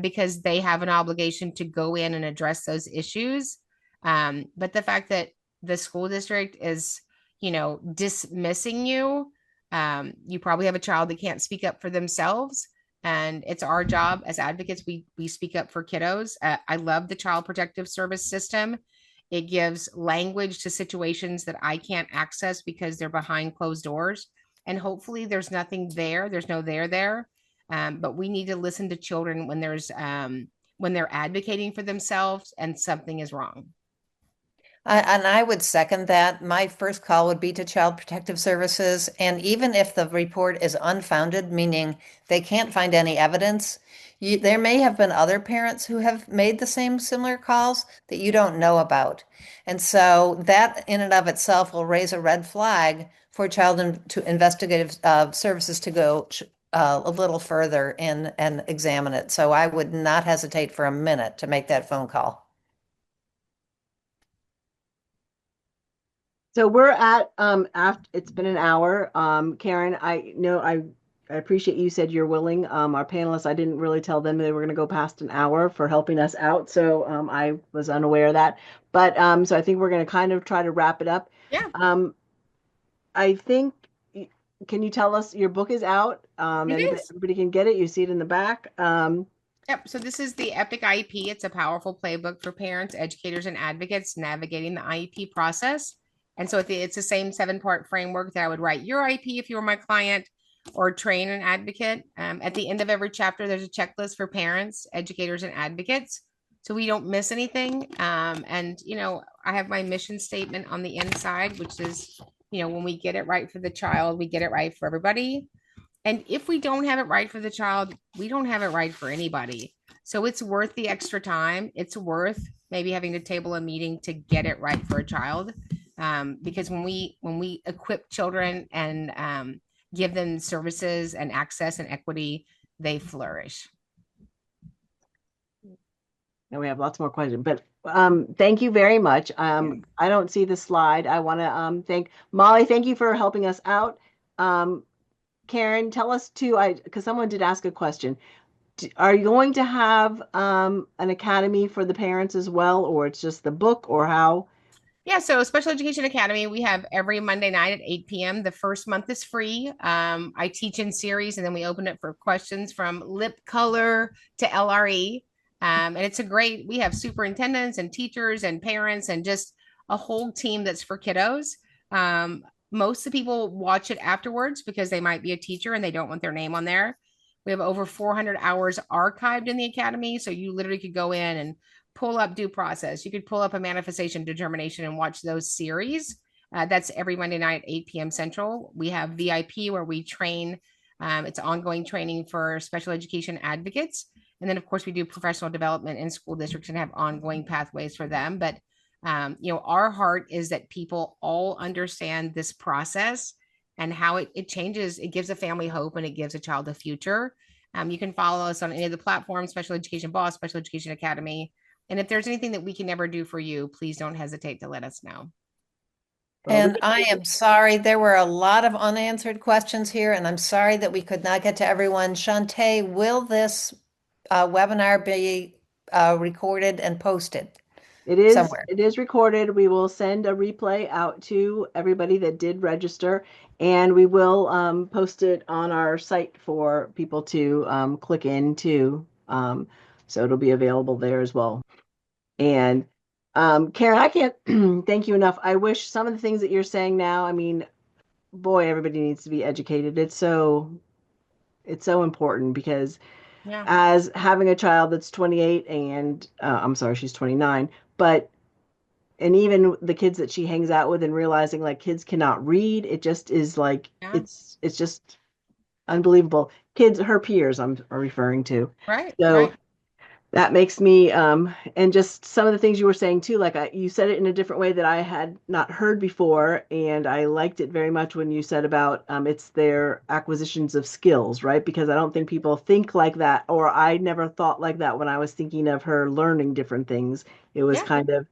because they have an obligation to go in and address those issues. But the fact that the school district is, dismissing you, you probably have a child that can't speak up for themselves. And it's our job as advocates. We speak up for kiddos. I love the Child Protective Service system. It gives language to situations that I can't access because they're behind closed doors. And hopefully there's nothing there. There's no there. But we need to listen to children when when they're advocating for themselves and something is wrong. And I would second that. My first call would be to Child Protective Services. And even if the report is unfounded, meaning they can't find any evidence, there may have been other parents who have made the same similar calls that you don't know about. And so that in and of itself will raise a red flag for to investigative services to go a little further and examine it. So I would not hesitate for a minute to make that phone call. So we're at after it's been an hour. Karen, I know I appreciate you said you're willing. Our panelists, I didn't really tell them they were going to go past an hour for helping us out, so I was unaware of that. But so I think we're going to kind of try to wrap it up. Yeah, Um, I think, can you tell us your book is out? it Anybody, is. everybody can get it. You see it in the back. Yep. So this is the Epic IEP. It's a powerful playbook for parents, educators, and advocates navigating the IEP process. And so it's the same 7-part framework that I would write your IEP if you were my client or train an advocate. At the end of every chapter, there's a checklist for parents, educators, and advocates. So we don't miss anything. And, I have my mission statement on the inside, which is, when we get it right for the child, we get it right for everybody. And if we don't have it right for the child, we don't have it right for anybody. So it's worth the extra time. It's worth maybe having to table a meeting to get it right for a child. Because when we equip children and give them services and access and equity, they flourish. And we have lots more questions, but thank you very much. Yeah. I don't see the slide. I want to thank Molly. Thank you for helping us out. Um, Karen, tell us too, because someone did ask a question. Are you going to have an academy for the parents as well, or it's just the book, or how? Yeah, so Special Education Academy, we have every Monday night at 8 p.m. The first month is free. I teach in series and then we open it for questions from lip color to LRE. And we have superintendents and teachers and parents and just a whole team that's for kiddos. Most of the people watch it afterwards because they might be a teacher and they don't want their name on there. We have over 400 hours archived in the academy. So you literally could go in and pull up due process. You could pull up a manifestation determination and watch those series. That's every Monday night, 8 p.m. Central. We have VIP where we train. It's ongoing training for special education advocates. And then, of course, we do professional development in school districts and have ongoing pathways for them. But, our heart is that people all understand this process and how it changes. It gives a family hope and it gives a child a future. You can follow us on any of the platforms, Special Education Boss, Special Education Academy. And if there's anything that we can ever do for you, please don't hesitate to let us know. Well, And I am sorry, there were a lot of unanswered questions here, and I'm sorry that we could not get to everyone. Shantae, will this webinar be recorded and posted somewhere? It is recorded. We will send a replay out to everybody that did register, and we will post it on our site for people to click into. So it'll be available there as well. And Karen, I can't thank you enough. I wish some of the things that you're saying now, I mean, boy, everybody needs to be educated. It's so important because Yeah. as having a child that's 28 and I'm sorry, she's 29, but and even the kids that she hangs out with and realizing like kids cannot read, it just is like Yeah. it's just unbelievable. Kids, her peers, are referring to. Right. So Right. that makes me and just some of the things you were saying too, like you said it in a different way that I had not heard before, and I liked it very much when you said about it's their acquisitions of skills, right? Because I don't think people think like that, or I never thought like that when I was thinking of her learning different things. It was Yeah. kind of,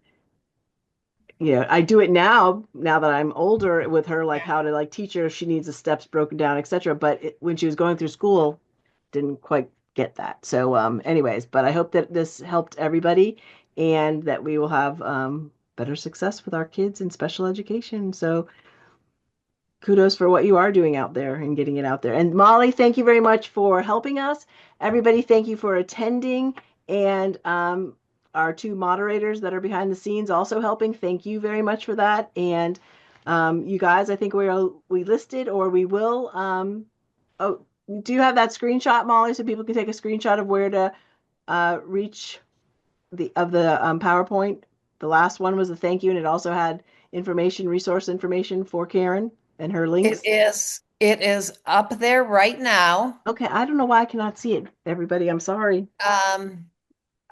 I do it now that I'm older with her, like Yeah. how to like teach her if she needs the steps broken down, etc. But when she was going through school, didn't quite get that. So, anyways, but I hope that this helped everybody and that we will have better success with our kids in special education. So, kudos for what you are doing out there and getting it out there. And Molly, thank you very much for helping us. Everybody, thank you for attending. And our two moderators that are behind the scenes also helping. Thank you very much for that. And you guys, I think we listed or we will. Oh, do you have that screenshot, Molly, so people can take a screenshot of where to reach the PowerPoint? The last one was a thank you, and it also had resource information for Karen and her links. It is up there right now. Okay, I don't know why I cannot see it, everybody. I'm sorry. Um,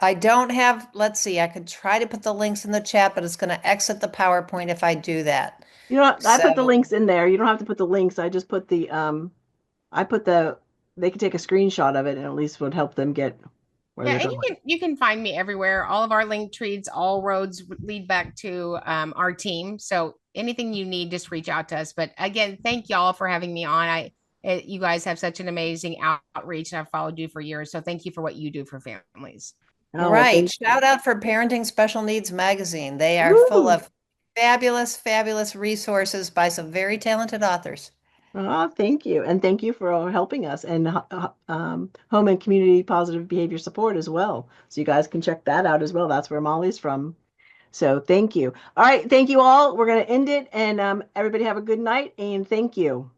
I don't have, let's see, I could try to put the links in the chat, but it's going to exit the PowerPoint if I do that. You know, I put the So, links in there. You don't have to put the links. I just put I put they could take a screenshot of it and at least would help them get where Yeah, they're and going. you can find me everywhere. All of our link trees, all roads lead back to our team. So anything you need, just reach out to us. But again, thank y'all for having me on. You guys have such an amazing outreach, and I've followed you for years. So thank you for what you do for families. Oh, well, Right. thank you. Shout out for Parenting Special Needs Magazine. They are full Woo! of fabulous, fabulous resources by some very talented authors. Oh, thank you. And thank you for helping us and home and community positive behavior support as well. So you guys can check that out as well. That's where Molly's from. So thank you. All right. Thank you all. We're going to end it and everybody have a good night and thank you.